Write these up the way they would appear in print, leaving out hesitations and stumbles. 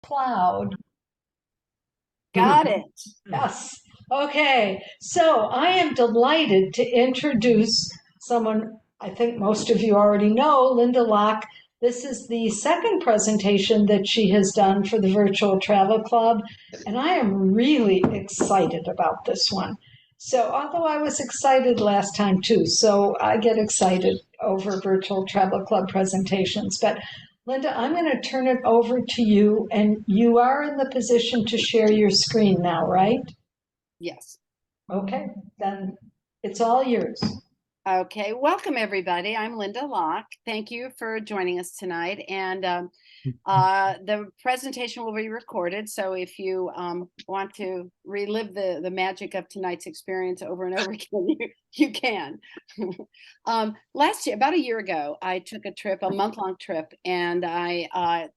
Cloud. Got it. Yes. Okay. So I am delighted to introduce someone I think most of you already know, Linda Locke. This is the second presentation that she has done for the Virtual Travel Club, and I am really excited about this one. So, although I was excited last time too, so I get excited over Virtual Travel Club presentations. But Linda, I'm going to turn it over to you, and you are in the position to share your screen now, right? Yes. Okay, then it's all yours. Okay. Welcome, everybody. I'm Linda Locke. Thank you for joining us tonight. And the presentation will be recorded. So if you want to relive the magic of tonight's experience over and over again, you can. Last year, about a year ago, I took a trip, a month-long trip, and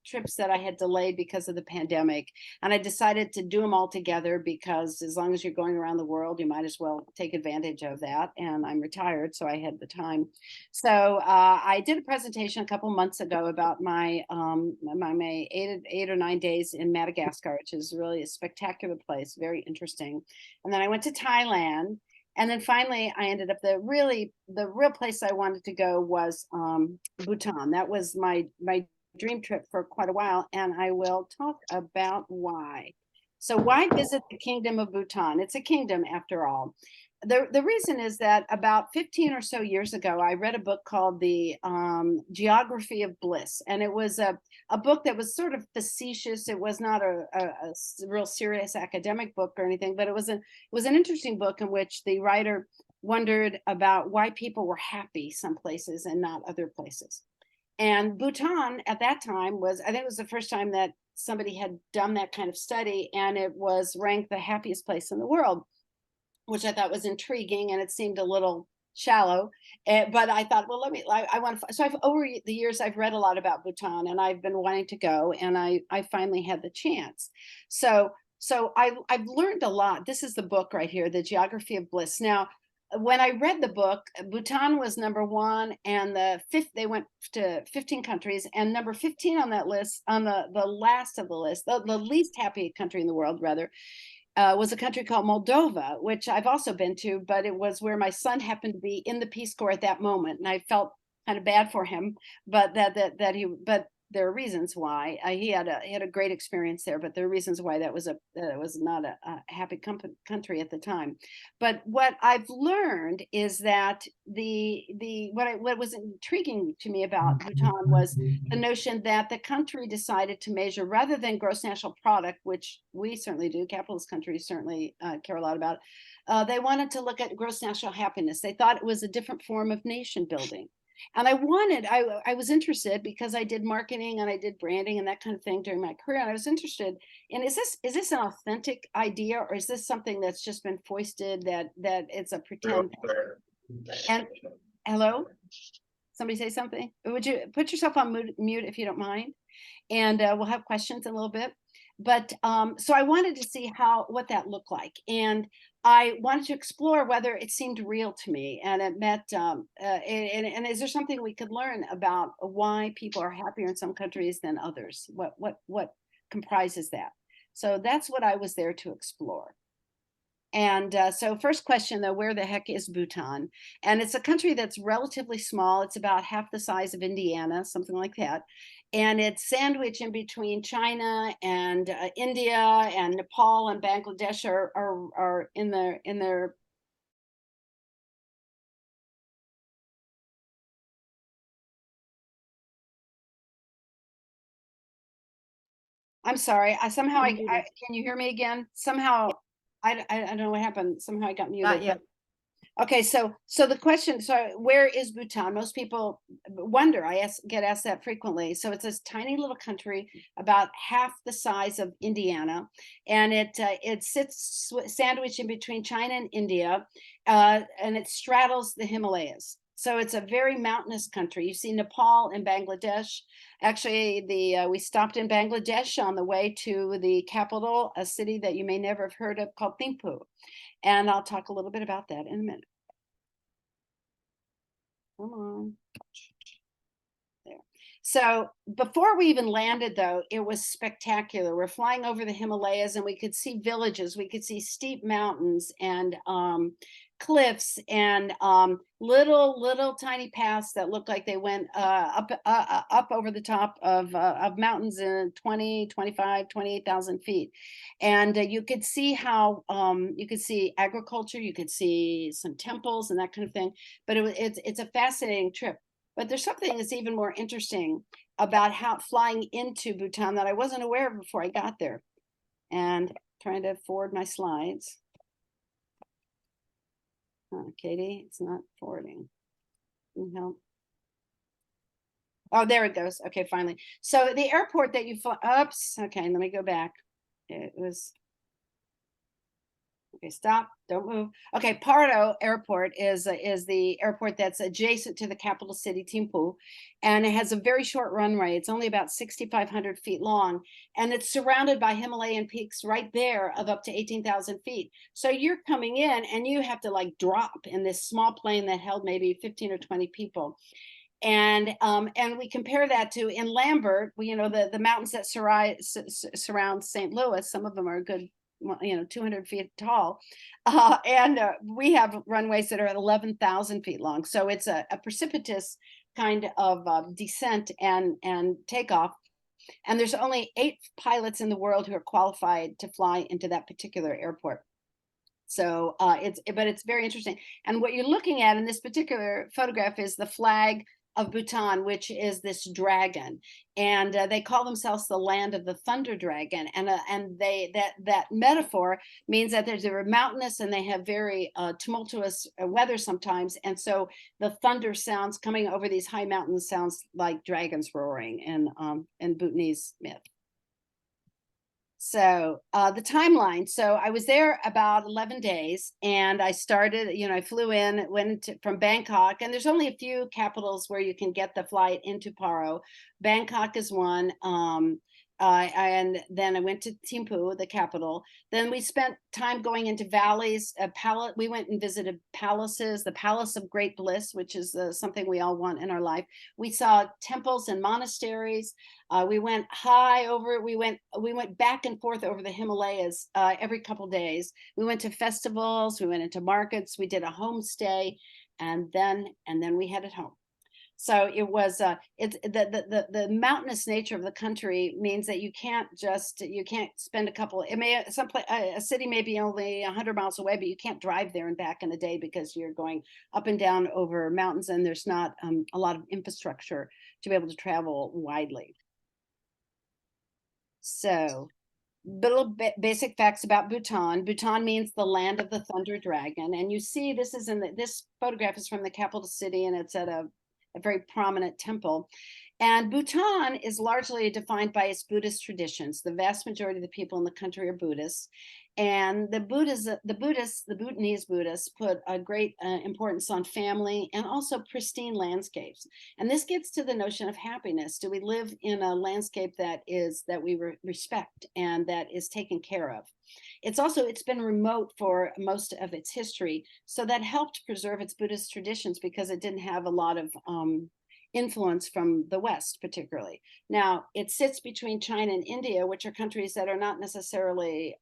trips that I had delayed because of the pandemic. And I decided to do them all together because as long as you're going around the world, you might as well take advantage of that. And I'm retired, so I had the time. So I did a presentation a couple months ago about my 8 or 9 days in Madagascar, which is really a spectacular place, very interesting. And then I went to Thailand, and then finally I ended up the real place I wanted to go was Bhutan. That was my dream trip for quite a while, and I will talk about why. So why visit the kingdom of Bhutan? It's a kingdom after all. The reason is that about 15 or so years ago, I read a book called The Geography of Bliss. And it was a book that was sort of facetious. It was not a real serious academic book or anything, but it was an interesting book in which the writer wondered about why people were happy some places and not other places. And Bhutan at that time I think it was the first time that somebody had done that kind of study, and it was ranked the happiest place in the world, which I thought was intriguing, and it seemed a little shallow. But I thought, well, I want to. So over the years, I've read a lot about Bhutan, and I've been wanting to go, and I finally had the chance. I've learned a lot. This is the book right here, The Geography of Bliss. Now, when I read the book, Bhutan was number one, and they went to 15 countries, and number 15 on that list, on the last of the list, the least happy country in the world, rather, was a country called Moldova, which I've also been to, but it was where my son happened to be in the Peace Corps at that moment, and I felt kind of bad for him. But but there are reasons why he had a great experience there, but there are reasons why that was not a happy country at the time. But what I've learned is that what was intriguing to me about Bhutan was the notion that the country decided to measure rather than gross national product, which we certainly do, capitalist countries certainly care a lot about. They wanted to look at gross national happiness. They thought it was a different form of nation building. And I was interested because I did marketing and I did branding and that kind of thing during my career. And I was interested in, is this an authentic idea, or is this something that's just been foisted, that it's a pretend? And hello, somebody say something. Would you put yourself on mute if you don't mind? And we'll have questions in a little bit. But so I wanted to see what that looked like, and I wanted to explore whether it seemed real to me, and and is there something we could learn about why people are happier in some countries than others? What comprises that? So that's what I was there to explore. And so first question, though, where the heck is Bhutan? And it's a country that's relatively small. It's about half the size of Indiana, something like that. And it's sandwiched in between China and India, and Nepal and Bangladesh are in their. I'm sorry. Can you hear me again? Somehow, I don't know what happened. Somehow I got Not muted. yet. Okay, so the question, so where is Bhutan? Most people wonder. Get asked that frequently. So it's this tiny little country, about half the size of Indiana, and it sits sandwiched in between China and India, and it straddles the Himalayas. So it's a very mountainous country. You see Nepal and Bangladesh. Actually, we stopped in Bangladesh on the way to the capital, a city that you may never have heard of called Thimphu. And I'll talk a little bit about that in a minute. Come on. There. So before we even landed, though, it was spectacular. We're flying over the Himalayas, and we could see villages, we could see steep mountains and cliffs and little tiny paths that looked like they went up over the top of mountains in 20, 25, 28,000 feet. And you could see how you could see agriculture, you could see some temples and that kind of thing. But it's a fascinating trip. But there's something that's even more interesting about how flying into Bhutan that I wasn't aware of before I got there. And trying to forward my slides. Katie, it's not forwarding. Can you help? Oh, there it goes. Okay, finally. So the airport that you fly, oops. Okay, let me go back. It was. Okay, stop, don't move. Okay, Pardo Airport is the airport that's adjacent to the capital city, Thimphu, and it has a very short runway. It's only about 6,500 feet long, and it's surrounded by Himalayan peaks right there of up to 18,000 feet. So you're coming in and you have to like drop in this small plane that held maybe 15 or 20 people. And we compare that to in Lambert, the mountains that surround St. Louis. Some of them are a good 200 feet tall, and we have runways that are at 11,000 feet long. So it's a precipitous kind of descent and takeoff. And there's only 8 pilots in the world who are qualified to fly into that particular airport. So it's very interesting. And what you're looking at in this particular photograph is the flag of Bhutan, which is this dragon, and they call themselves the land of the thunder dragon, and that metaphor means that they're mountainous and they have very tumultuous weather sometimes, and so the thunder sounds coming over these high mountains sounds like dragons roaring in Bhutanese myth. So the timeline. So I was there about 11 days, and I started, I flew in, from Bangkok, and there's only a few capitals where you can get the flight into Paro. Bangkok is one. And then I went to Thimphu, the capital. Then we spent time going into valleys. We went and visited palaces, the Palace of Great Bliss, which is something we all want in our life. We saw temples and monasteries. We went high over. We went back and forth over the Himalayas every couple days. We went to festivals. We went into markets. We did a homestay, and then we headed home. So it was it's the mountainous nature of the country means that you can't spend a city may be only 100 miles away, but you can't drive there and back in a day because you're going up and down over mountains, and there's not a lot of infrastructure to be able to travel widely. So little basic facts about Bhutan. Bhutan means the land of the thunder dragon, and you see this is this photograph is from the capital city, and it's at a very prominent temple. And Bhutan is largely defined by its Buddhist traditions. The vast majority of the people in the country are Buddhists. And the Bhutanese Buddhists put a great importance on family and also pristine landscapes. And this gets to the notion of happiness. Do we live in a landscape that we respect and that is taken care of? It's been remote for most of its history, so that helped preserve its Buddhist traditions because it didn't have a lot of influence from the West, particularly. Now, it sits between China and India, which are countries that are not necessarily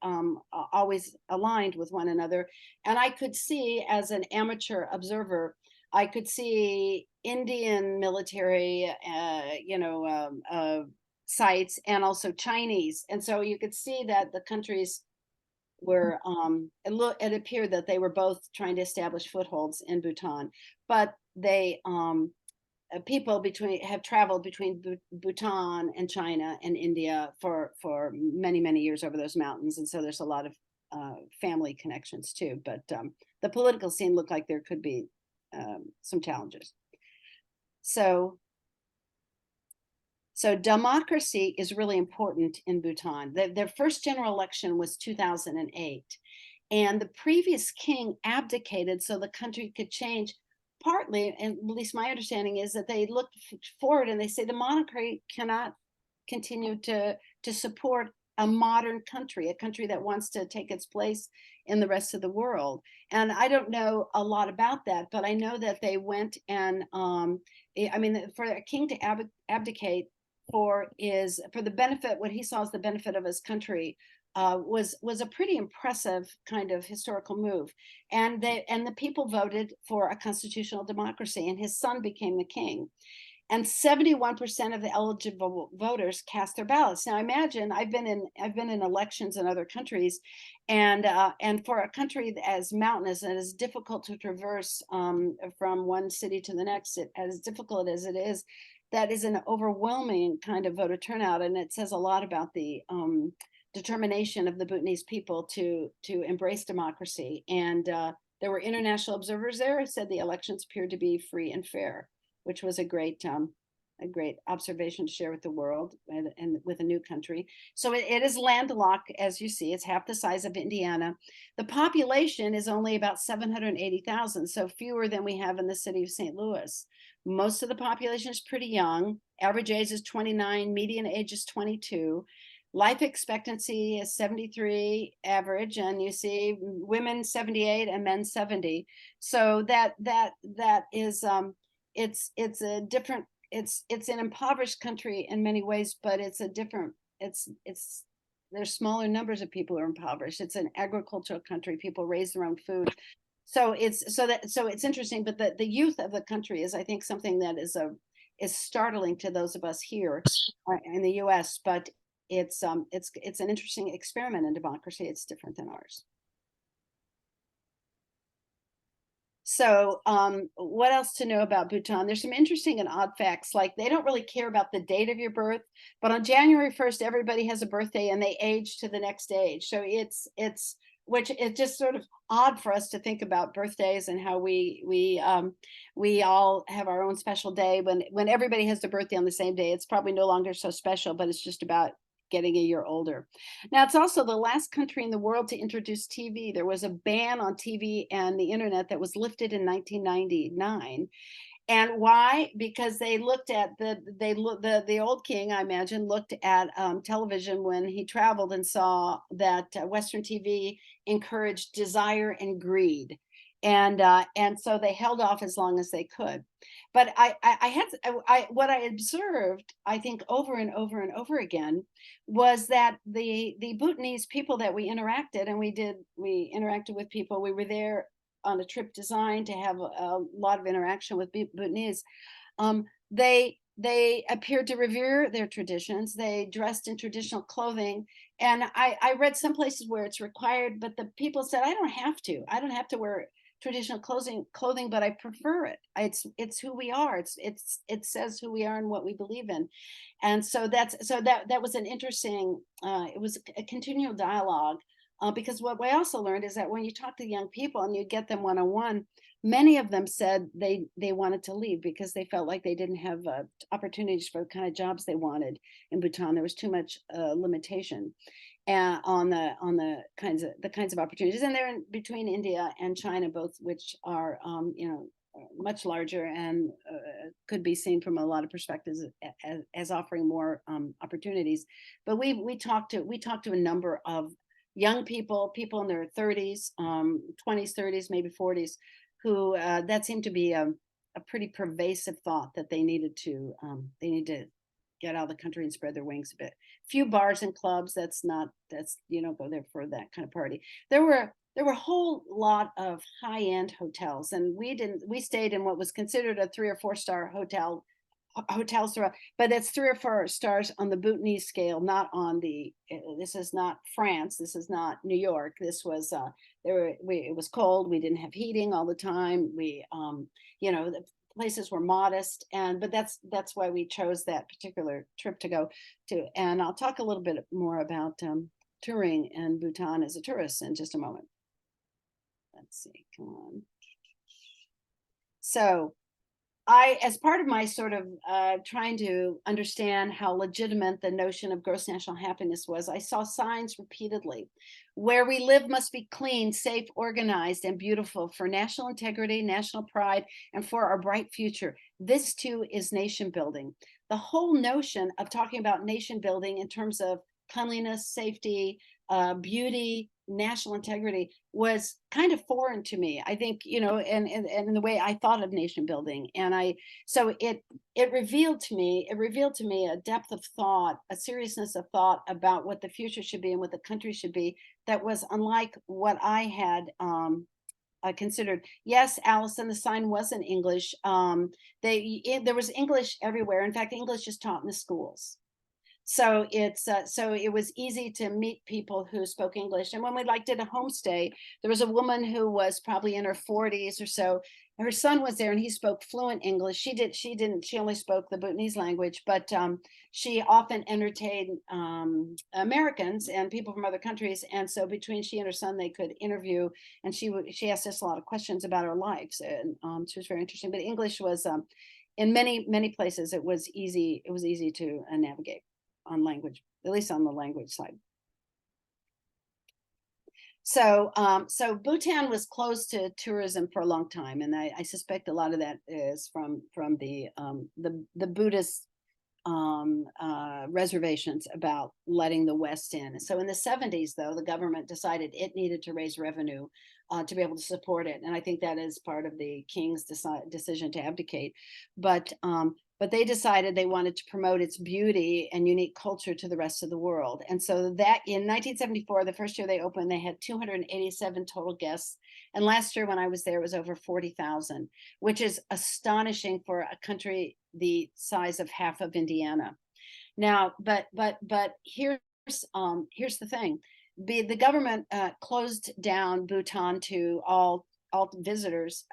always aligned with one another. And I could see, as an amateur observer, I could see Indian military, sites, and also Chinese. And so you could see that the countries were it appeared that they were both trying to establish footholds in Bhutan, but they people have traveled between Bhutan and China and India for many years over those mountains, and so there's a lot of family connections too. But the political scene looked like there could be some challenges. So democracy is really important in Bhutan. Their first general election was 2008, and the previous king abdicated so the country could change. Partly, and at least my understanding is that they look forward and they say the monarchy cannot continue to support a modern country, a country that wants to take its place in the rest of the world. And I don't know a lot about that, but I know that they went and I mean, for a king to abdicate for the benefit, what he saw as the benefit of his country, was a pretty impressive kind of historical move. And the people voted for a constitutional democracy, and his son became the king. And 71% of the eligible voters cast their ballots. Now imagine, I've been in elections in other countries, and for a country as mountainous and as difficult to traverse from one city to the next, as difficult as it is, that is an overwhelming kind of voter turnout, and it says a lot about the determination of the Bhutanese people to embrace democracy. And there were international observers there who said the elections appeared to be free and fair, which was a great observation to share with the world and with a new country. So it is landlocked, as you see. It's half the size of Indiana. The population is only about 780,000, so fewer than we have in the city of St. Louis. Most of the population is pretty young. Average age is 29, median age is 22. Life expectancy is 73 average, and you see women 78 and men 70. So that is it's a different, it's an impoverished country in many ways, but it's a different, it's there's smaller numbers of people who are impoverished. It's an agricultural country. People raise their own food. So it's interesting, but the youth of the country is, I think, something that is startling to those of us here in the US, but it's an interesting experiment in democracy. It's different than ours. So what else to know about Bhutan? There's some interesting and odd facts, like they don't really care about the date of your birth, but on January 1st, everybody has a birthday and they age to the next age. So it's which is just sort of odd for us to think about birthdays and how we all have our own special day. When everybody has their birthday on the same day, it's probably no longer so special, but it's just about getting a year older. Now, it's also the last country in the world to introduce TV. There was a ban on TV and the internet that was lifted in 1999. And why? Because they looked at the old king, I imagine, looked at television when he traveled and saw that Western TV encouraged desire and greed. And so they held off as long as they could. But what I observed, I think, over and over and over again, was that the Bhutanese people that we interacted, and we interacted with people. We were there on a trip designed to have a lot of interaction with Bhutanese. They appeared to revere their traditions. They dressed in traditional clothing, and I read some places where it's required, but the people said, I don't have to. I don't have to wear traditional clothing, but I prefer it. It's who we are. It says who we are and what we believe in. And so that was an interesting, it was a continual dialogue, because what I also learned is that when you talk to young people and you get them one-on-one, many of them said they wanted to leave because they felt like they didn't have opportunities for the kind of jobs they wanted in Bhutan. There was too much limitation on the kinds of opportunities, and they're in between India and China, both which are much larger and could be seen from a lot of perspectives as offering more opportunities. But we talked to a number of young people in their 30s, 20s, 30s, maybe 40s, who that seemed to be a pretty pervasive thought that they need to get out of the country and spread their wings a bit. Few bars and clubs. You don't go there for that kind of party. There were a whole lot of high-end hotels, and we stayed in what was considered a 3 or 4 star hotels, but it's 3 or 4 stars on the Bhutanese scale, not on this is not France, this is not New York. This was it was cold, we didn't have heating all the time, the places were modest, but that's why we chose that particular trip to go to. And I'll talk a little bit more about touring in Bhutan as a tourist in just a moment. Let's see, come on. So as part of my sort of trying to understand how legitimate the notion of gross national happiness was, I saw signs repeatedly. Where we live must be clean, safe, organized, and beautiful for national integrity, national pride, and for our bright future. This too is nation building. The whole notion of talking about nation building in terms of cleanliness, safety, beauty, national integrity was kind of foreign to me. I think, and the way I thought of nation building. So it revealed to me a depth of thought, a seriousness of thought about what the future should be and what the country should be that was unlike what I had considered. Yes, Allison, the sign was in English. There was English everywhere. In fact, English is taught in the schools. So it was easy to meet people who spoke English. And when we did a homestay, there was a woman who was probably in her 40s or so. Her son was there and he spoke fluent English. She only spoke the Bhutanese language, but she often entertained Americans and people from other countries. And so between she and her son, they could interview, and she asked us a lot of questions about our lives. And she was very interesting. But English was in many places, it was easy to navigate on language, at least on the language side. So Bhutan was closed to tourism for a long time, and I suspect a lot of that is from the Buddhist reservations about letting the West in. So in the 70s, though, the government decided it needed to raise revenue to be able to support it, and I think that is part of the king's decision to abdicate. But they decided they wanted to promote its beauty and unique culture to the rest of the world. And so that in 1974, the first year they opened, they had 287 total guests. And last year when I was there, it was over 40,000, which is astonishing for a country the size of half of Indiana. Now, but here's the thing. The government closed down Bhutan to all visitors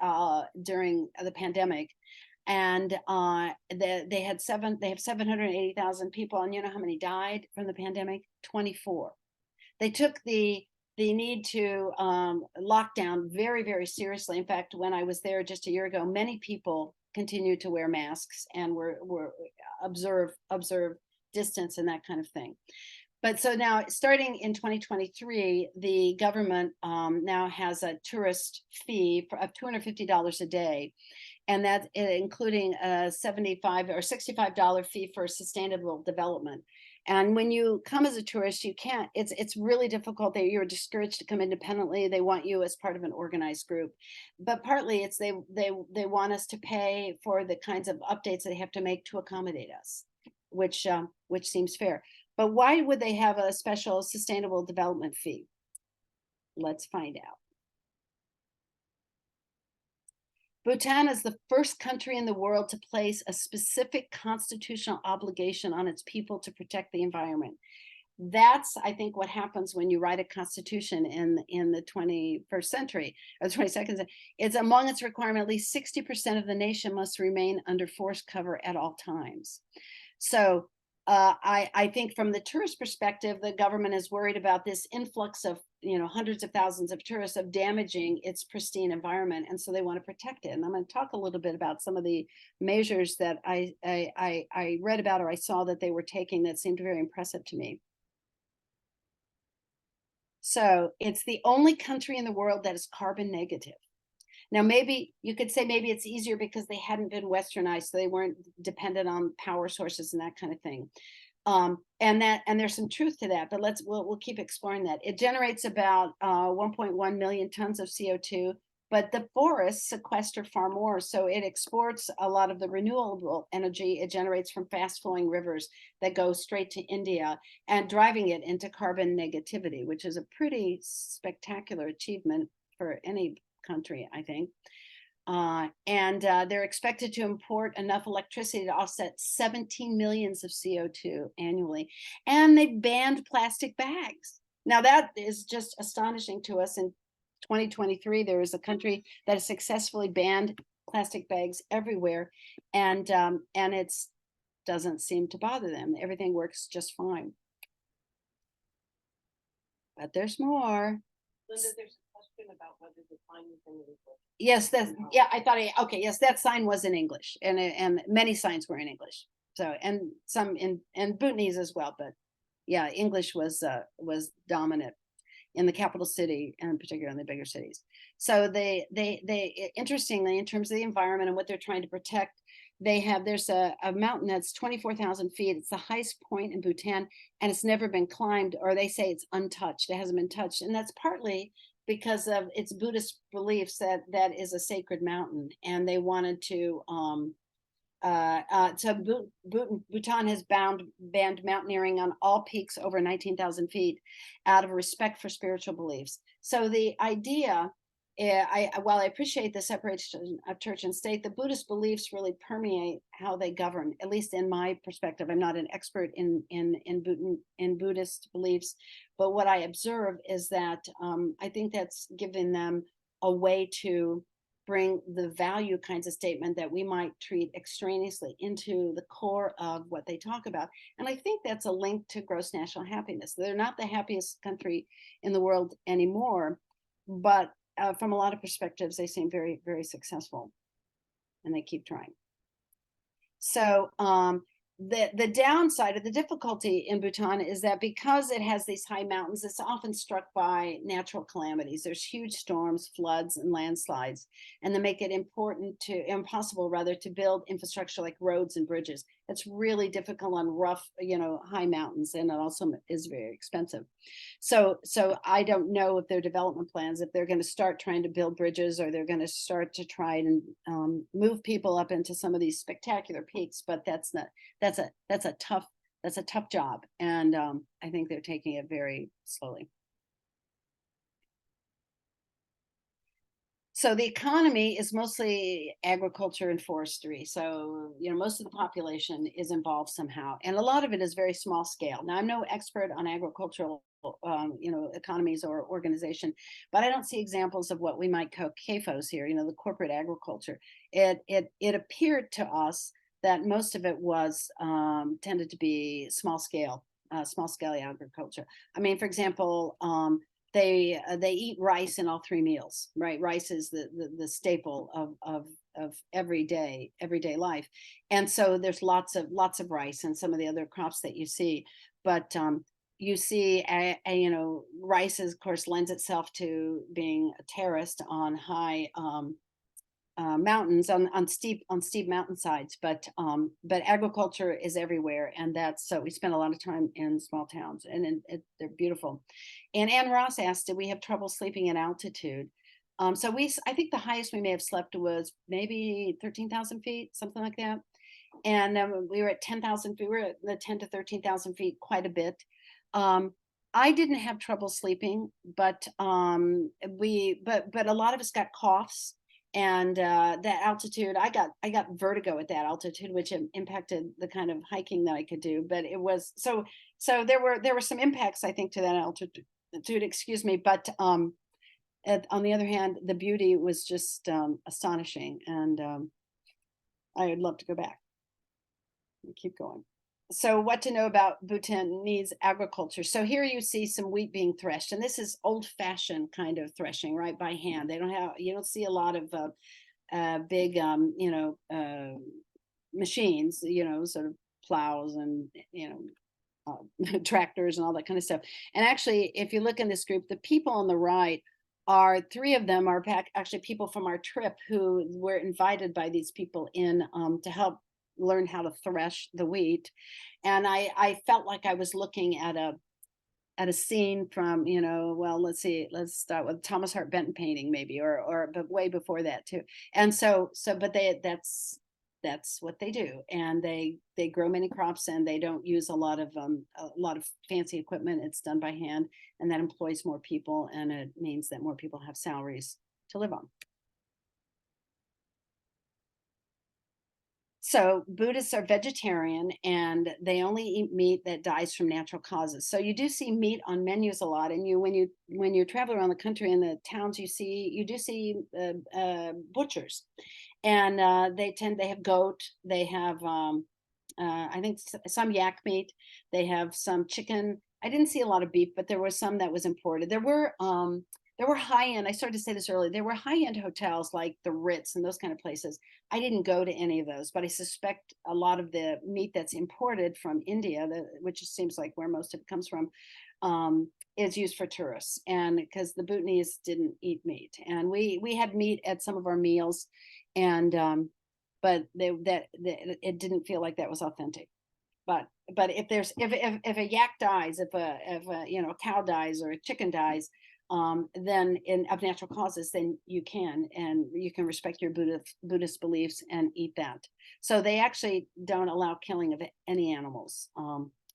during the pandemic. And they have 780,000 people, and you know how many died from the pandemic? 24. They took the need to lock down very, very seriously. In fact, when I was there just a year ago, many people continued to wear masks and were observe distance and that kind of thing. But so now, starting in 2023, the government now has a tourist fee of $250 a day. And that's including a $75 or $65 fee for sustainable development. And when you come as a tourist, you can't, it's really difficult. You're discouraged to come independently. They want you as part of an organized group. But partly it's they want us to pay for the kinds of updates they have to make to accommodate us, which seems fair. But why would they have a special sustainable development fee? Let's find out. Bhutan is the first country in the world to place a specific constitutional obligation on its people to protect the environment. That's, I think, what happens when you write a constitution in the 21st century or the 22nd century. It's among its requirements, at least 60% of the nation must remain under forest cover at all times. So I think from the tourist perspective, the government is worried about this influx of hundreds of thousands of tourists of damaging its pristine environment, and so they want to protect it. And I'm going to talk a little bit about some of the measures that I read about or I saw that they were taking that seemed very impressive to me. So it's the only country in the world that is carbon negative. Now, maybe you could say maybe it's easier because they hadn't been westernized, so they weren't dependent on power sources and that kind of thing. And there's some truth to that, but we'll keep exploring that. It generates about 1.1 million tons of CO2, but the forests sequester far more. So it exports a lot of the renewable energy it generates from fast flowing rivers that go straight to India and driving it into carbon negativity, which is a pretty spectacular achievement for any country, I think. They're expected to import enough electricity to offset 17 millions of CO2 annually. And they banned plastic bags. Now that is just astonishing to us. In 2023, there is a country that has successfully banned plastic bags everywhere. And it doesn't seem to bother them. Everything works just fine. But there's more. Linda, there's a question about whether the sign was in English. Yes, I thought, okay, yes, that sign was in English, and many signs were in English. So, and some in Bhutanese as well, but yeah, English was dominant in the capital city, and particularly in the bigger cities. So they interestingly, in terms of the environment and what they're trying to protect, there's a mountain that's 24,000 feet. It's the highest point in Bhutan, and it's never been climbed, or they say it's untouched. It hasn't been touched. And that's partly because of its Buddhist beliefs that that is a sacred mountain. And they wanted to, Bhutan has banned mountaineering on all peaks over 19,000 feet out of respect for spiritual beliefs. So the idea, while I appreciate the separation of church and state, the Buddhist beliefs really permeate how they govern. At least in my perspective, I'm not an expert in Buddhist beliefs, but what I observe is that I think that's giving them a way to bring the value kinds of statement that we might treat extraneously into the core of what they talk about. And I think that's a link to gross national happiness. They're not the happiest country in the world anymore, but from a lot of perspectives, they seem very, very successful, and they keep trying. So the downside of the difficulty in Bhutan is that because it has these high mountains, it's often struck by natural calamities. There's huge storms, floods, and landslides, and they make it impossible rather to build infrastructure like roads and bridges. It's really difficult on rough, high mountains, and it also is very expensive. So I don't know if their development plans, if they're going to start trying to build bridges, or they're going to start to try and move people up into some of these spectacular peaks. But that's a tough job, and I think they're taking it very slowly. So the economy is mostly agriculture and forestry. So, most of the population is involved somehow. And a lot of it is very small scale. Now, I'm no expert on agricultural, economies or organization, but I don't see examples of what we might call CAFOs here, the corporate agriculture. It appeared to us that most of it was tended to be small scale agriculture. I mean, for example, they eat rice in all three meals, right? Rice is the staple of everyday life, and so there's lots of rice and some of the other crops that you see, but you see, rice, of course, lends itself to being terraced on high mountains, on steep mountainsides, but agriculture is everywhere, and so we spend a lot of time in small towns, and they're beautiful. And Ann Ross asked, did we have trouble sleeping at altitude? So I think the highest we may have slept was maybe 13,000 feet, something like that. And we were at 10,000 feet. We were at the 10 to 13,000 feet quite a bit. I didn't have trouble sleeping, but a lot of us got coughs. And that altitude, I got vertigo at that altitude, which impacted the kind of hiking that I could do. But it was so there were some impacts, I think, to that altitude. Excuse me, but on the other hand, the beauty was just astonishing, and I would love to go back. Keep going. So what to know about Bhutanese agriculture. So here you see some wheat being threshed, and this is old-fashioned kind of threshing, right, by hand. You don't see a lot of big machines, sort of plows and tractors and all that kind of stuff. And actually, if you look in this group, the people on the right three of them are actually people from our trip who were invited by these people in to help learn how to thresh the wheat. And I felt like I was looking at a scene from, well, let's start with Thomas Hart Benton painting maybe, but way before that too. And but that's what they do. And they grow many crops, and they don't use a lot of fancy equipment. It's done by hand, and that employs more people, and it means that more people have salaries to live on. So Buddhists are vegetarian, and they only eat meat that dies from natural causes. So you do see meat on menus a lot, and when you travel around the country in the towns, you do see butchers, and they have goat, they have I think some yak meat, they have some chicken. I didn't see a lot of beef, but there was some that was imported. There were high-end, I started to say this earlier, there were high-end hotels like the Ritz and those kind of places. I didn't go to any of those, but I suspect a lot of the meat that's imported from India, which seems like where most of it comes from, is used for tourists, and because the Bhutanese didn't eat meat. And we had meat at some of our meals, and but it didn't feel like that was authentic. But if a yak dies, if a a cow dies or a chicken dies, then of natural causes, then you can respect your Buddhist beliefs and eat that. So they actually don't allow killing of any animals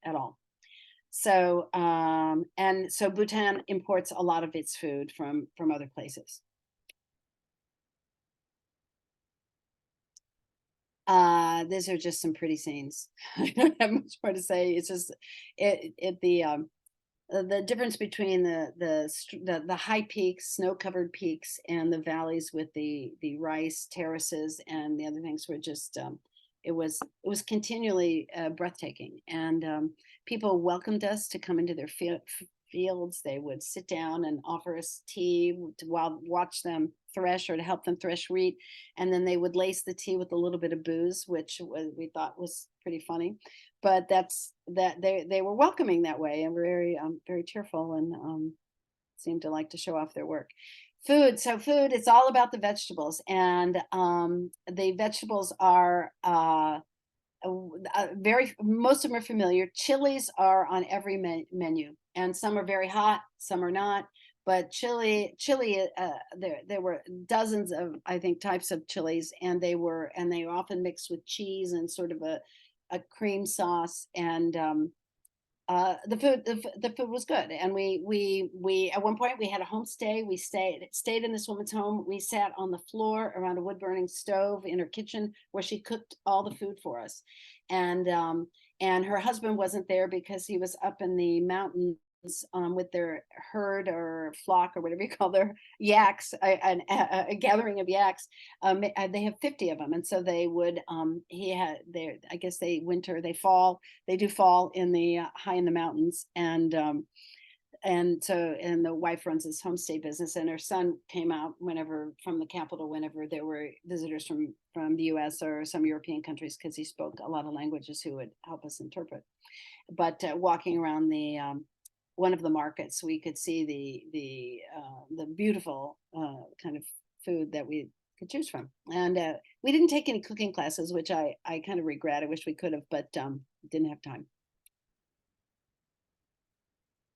at all. So and so Bhutan imports a lot of its food from other places. These are just some pretty scenes. I don't have much more to say. It's just the difference between the high peaks, snow-covered peaks, and the valleys with the rice terraces and the other things were just it was continually breathtaking. And people welcomed us to come into their fields. They would sit down and offer us tea while watch them thresh or to help them thresh wheat, and then they would lace the tea with a little bit of booze, which we thought was pretty funny. But they were welcoming that way and very very cheerful, and seemed to like to show off their work. Food, it's all about the vegetables, and the vegetables are most of them are familiar. Chilies are on every menu, and some are very hot, some are not. But chili, there were dozens of, I think, types of chilies, and they were often mixed with cheese and sort of a cream sauce. And the food was good. And we at one point we had a homestay. We stayed in this woman's home. We sat on the floor around a wood burning stove in her kitchen where she cooked all the food for us. And her husband wasn't there because he was up in the mountains with their herd or flock or whatever you call their yaks, a gathering of yaks. They have 50 of them, and so they would. I guess they fall. They do fall in the high in the mountains, and the wife runs this homestay business, and her son came out from the capital whenever there were visitors from the U.S. or some European countries, because he spoke a lot of languages who would help us interpret. But walking around the one of the markets, we could see the beautiful kind of food that we could choose from. And we didn't take any cooking classes, which I kind of regret. I wish we could have, but didn't have time.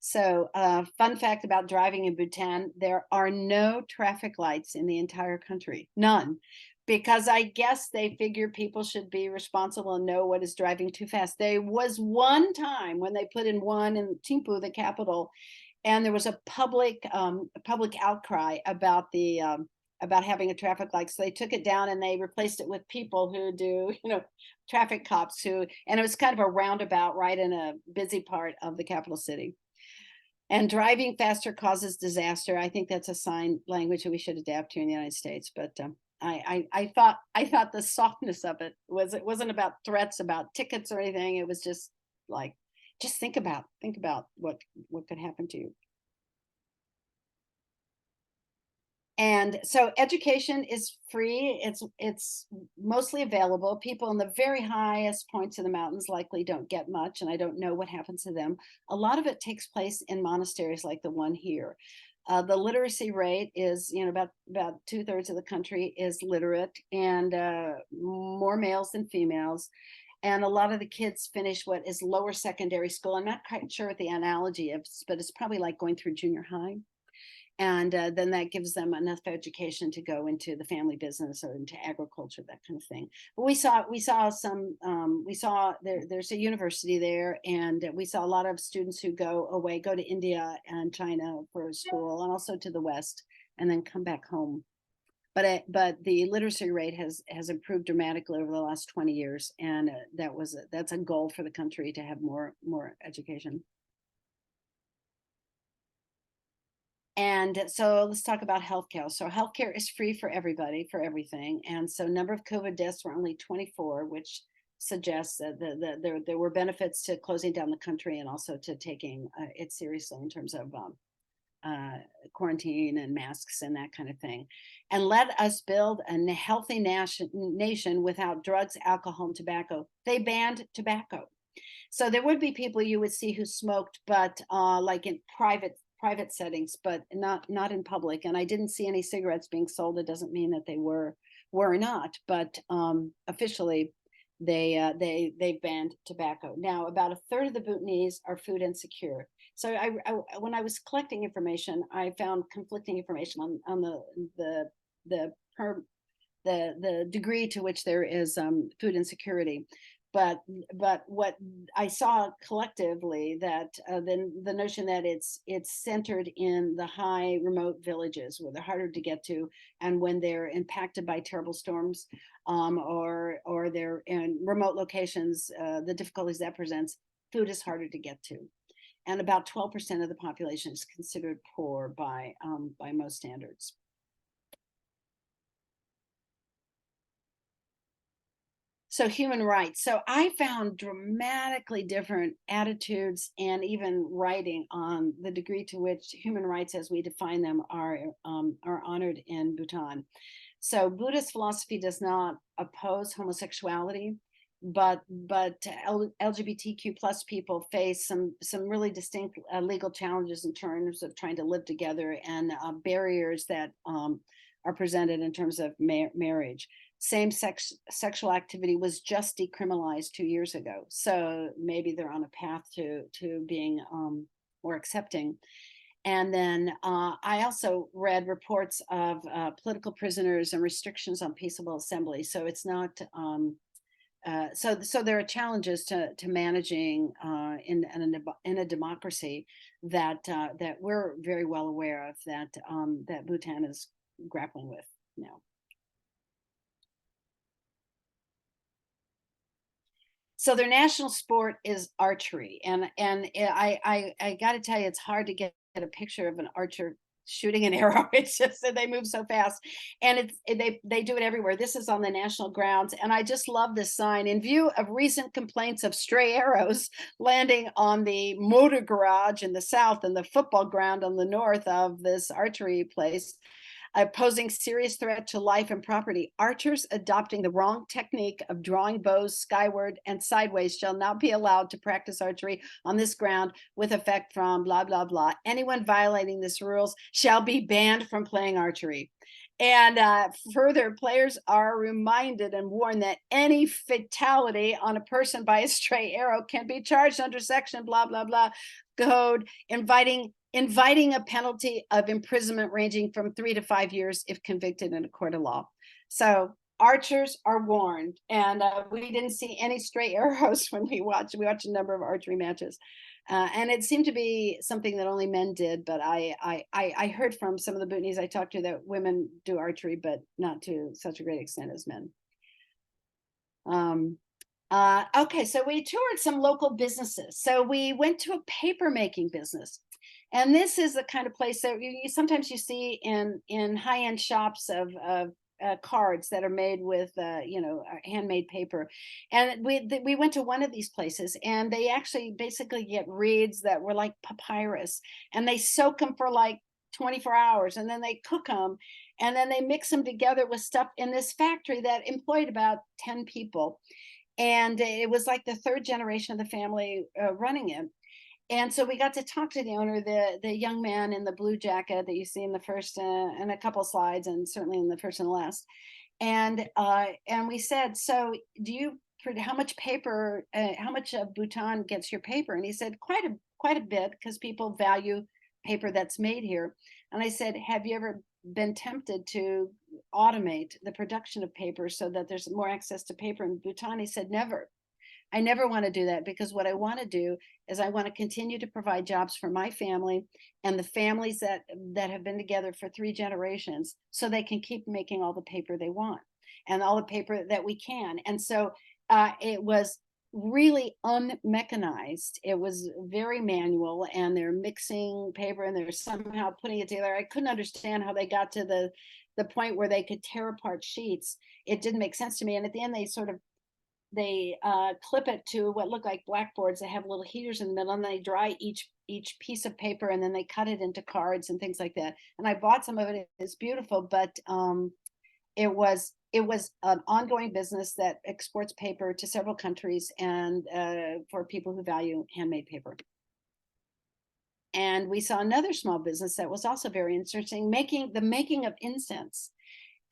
So fun fact about driving in Bhutan, there are no traffic lights in the entire country, none. Because I guess they figure people should be responsible and know what is driving too fast. There was one time when they put in one in Thimphu, the capital, and there was a public outcry about about having a traffic light. So they took it down and they replaced it with people who do, traffic cops and it was kind of a roundabout right in a busy part of the capital city. And driving faster causes disaster. I think that's a sign language that we should adapt to in the United States, but. I thought the softness of it wasn't about threats about tickets or anything. It was just like, just think about what could happen to you. And so education is free. It's mostly available. People in the very highest points of the mountains likely don't get much, and I don't know what happens to them. A lot of it takes place in monasteries like the one here. The literacy rate is, about 2/3 of the country is literate, and more males than females. And a lot of the kids finish what is lower secondary school. I'm not quite sure what the analogy is, but it's probably like going through junior high. And then that gives them enough education to go into the family business or into agriculture, that kind of thing. But we saw there's a university there, and we saw a lot of students who go to India and China for school, and also to the West, and then come back home. But the literacy rate has improved dramatically over the last 20 years, and that's a goal for the country, to have more education. And so let's talk about healthcare. So healthcare is free for everybody, for everything. And so number of COVID deaths were only 24, which suggests that there were benefits to closing down the country, and also to taking it seriously in terms of quarantine and masks and that kind of thing. And let us build a healthy nation without drugs, alcohol, and tobacco. They banned tobacco. So there would be people you would see who smoked, but like in private settings, but not in public. And I didn't see any cigarettes being sold. It doesn't mean that they were were not, but officially they've banned tobacco. Now, about a third of the Bhutanese are food insecure. So when I was collecting information, I found conflicting information on the degree to which there is food insecurity. But what I saw collectively, that the notion that it's centered in the high remote villages where they're harder to get to, and when they're impacted by terrible storms, or they're in remote locations, the difficulties that presents, food is harder to get to. And about 12% of the population is considered poor by most standards. So human rights. So I found dramatically different attitudes and even writing on the degree to which human rights, as we define them, are honored in Bhutan. So Buddhist philosophy does not oppose homosexuality, but LGBTQ plus people face some really distinct legal challenges in terms of trying to live together, and barriers that are presented in terms of marriage. Same-sex sexual activity was just decriminalized 2 years ago, so maybe they're on a path to being more accepting. And then I also read reports of political prisoners and restrictions on peaceable assembly. So it's not so there are challenges to managing in a democracy that we're very well aware of, that Bhutan is grappling with now. So their national sport is archery, and I got to tell you, it's hard to get a picture of an archer shooting an arrow. It's just that they move so fast, and they do it everywhere. This is on the national grounds, and I just love this sign. In view of recent complaints of stray arrows landing on the motor garage in the south and the football ground on the north of this archery place, posing serious threat to life and property, archers adopting the wrong technique of drawing bows skyward and sideways shall not be allowed to practice archery on this ground with effect from blah, blah, blah. Anyone violating these rules shall be banned from playing archery. And further, players are reminded and warned that any fatality on a person by a stray arrow can be charged under section blah, blah, blah code, inviting a penalty of imprisonment ranging from 3 to 5 years if convicted in a court of law. So archers are warned, and we didn't see any stray arrows when we watched a number of archery matches. And it seemed to be something that only men did, but I heard from some of the Bhutanese I talked to that women do archery, but not to such a great extent as men. Okay, so we toured some local businesses. So we went to a paper making business. And this is the kind of place that sometimes you see in high-end shops of cards that are made with handmade paper. And we went to one of these places, and they actually basically get reeds that were like papyrus, and they soak them for like 24 hours, and then they cook them, and then they mix them together with stuff in this factory that employed about 10 people. And it was like the third generation of the family running it. And so we got to talk to the owner, the young man in the blue jacket that you see in the first and a couple slides, and certainly in the first and the last. And we said, so how much paper, how much of Bhutan gets your paper? And he said, quite a bit, because people value paper that's made here. And I said, have you ever been tempted to automate the production of paper so that there's more access to paper in Bhutan? He said, never. I never want to do that, because what I want to do is I want to continue to provide jobs for my family and the families that have been together for 3 generations, so they can keep making all the paper they want and all the paper that we can. And so it was really unmechanized. It was very manual, and they're mixing paper and they're somehow putting it together. I couldn't understand how they got to the point where they could tear apart sheets. It didn't make sense to me. And at the end, they clip it to what look like blackboards that have little heaters in the middle, and they dry each piece of paper, and then they cut it into cards and things like that. And I bought some of it. It's beautiful, but it was an ongoing business that exports paper to several countries, and for people who value handmade paper. And we saw another small business that was also very interesting, making of incense.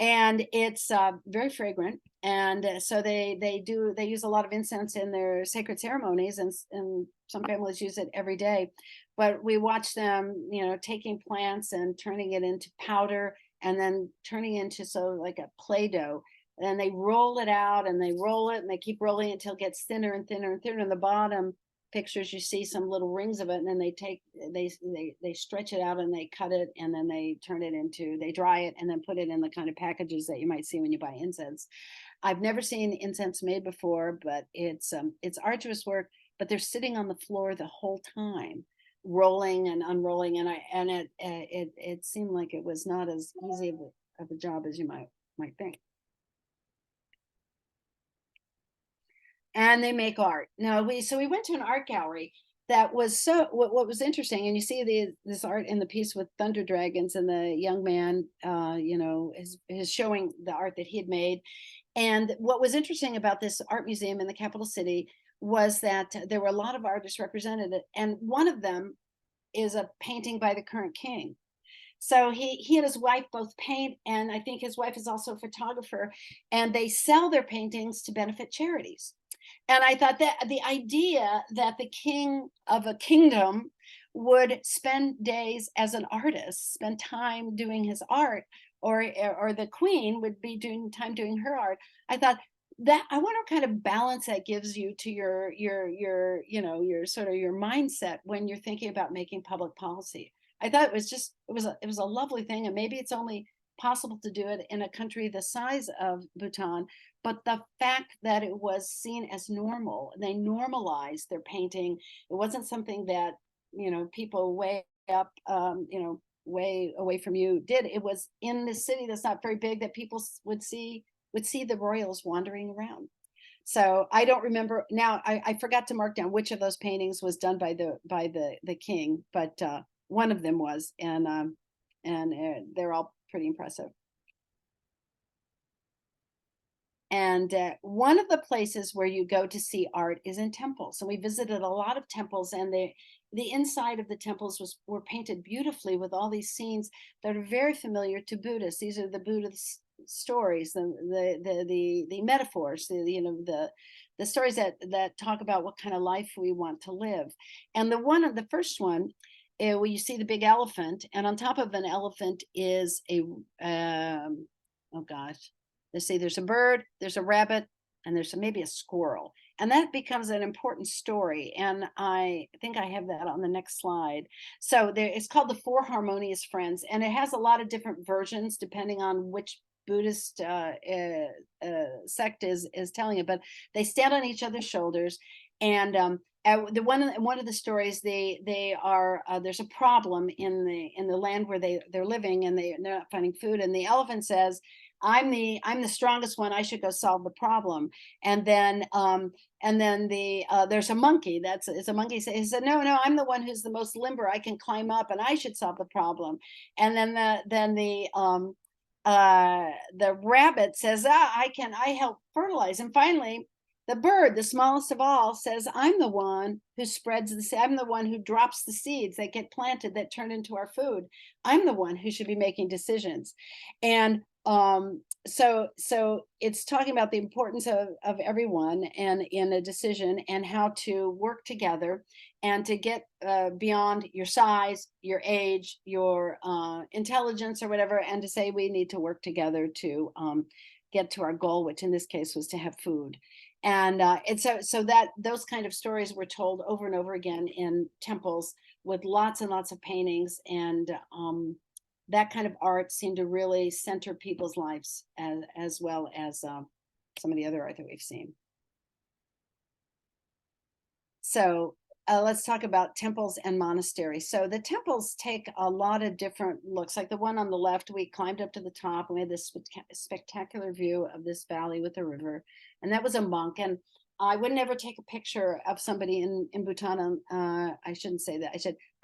and it's very fragrant. And so they use a lot of incense in their sacred ceremonies, and some families use it every day. But we watch them, taking plants and turning it into powder, and then turning into like a Play-Doh. And they roll it out, and they roll it, and they keep rolling it until it gets thinner and thinner and thinner. And the bottom pictures, you see some little rings of it, and then they stretch it out, and they cut it, and then they dry it, and then put it in the kind of packages that you might see when you buy incense. I've never seen incense made before, but it's arduous work. But they're sitting on the floor the whole time, rolling and unrolling, and it seemed like it was not as easy of a job as you might think. And they make art. Now we went to an art gallery that was what was interesting, and you see this art in the piece with thunder dragons, and the young man is showing the art that he had made. And what was interesting about this art museum in the capital city was that there were a lot of artists represented, and one of them is a painting by the current king. So he and his wife both paint, and I think his wife is also a photographer, and they sell their paintings to benefit charities. And I thought that the idea that the king of a kingdom would spend days as an artist, spend time doing his art, or the queen would be doing time doing her art. I thought that, I wonder what kind of balance that gives you to your sort of your mindset when you're thinking about making public policy. I thought it was a lovely thing, and maybe it's only possible to do it in a country the size of Bhutan. But the fact that it was seen as normal, they normalized their painting. It wasn't something that people way up, way away from you did. It was in this city that's not very big, that people would see the royals wandering around. So I don't remember now. I forgot to mark down which of those paintings was done by the king, but one of them was, and they're all pretty impressive. And one of the places where you go to see art is in temples. And we visited a lot of temples, and the inside of the temples were painted beautifully with all these scenes that are very familiar to Buddhists. These are the Buddhist stories, the metaphors, the stories that talk about what kind of life we want to live. And the first one, where you see the big elephant, and on top of an elephant is oh gosh, let's see, there's a bird, there's a rabbit, and there's maybe a squirrel. And that becomes an important story. And I think I have that on the next slide. So it's called The Four Harmonious Friends, and it has a lot of different versions depending on which Buddhist sect is telling it. But they stand on each other's shoulders, and one of the stories, they are there's a problem in the land where they're living, and they're not finding food, and the elephant says, I'm the strongest one, I should go solve the problem. And then there's a monkey, it's a monkey, he said, no, I'm the one who's the most limber, I can climb up, and I should solve the problem. And then the rabbit says, I help fertilize. And finally the bird, the smallest of all, says, I'm the one who I'm the one who drops the seeds that get planted that turn into our food. I'm the one who should be making decisions. And so it's talking about the importance of everyone and in a decision, and how to work together, and to get beyond your size, your age, your intelligence, or whatever, and to say we need to work together to get to our goal, which in this case was to have food. And so that those kind of stories were told over and over again in temples, with lots and lots of paintings, and that kind of art seemed to really center people's lives, as well as some of the other art that we've seen. So let's talk about temples and monasteries. So the temples take a lot of different looks. Like the one on the left, we climbed up to the top, and we had this spectacular view of this valley with the river, and that was a monk. And I would never take a picture of somebody in Bhutan. I shouldn't say that.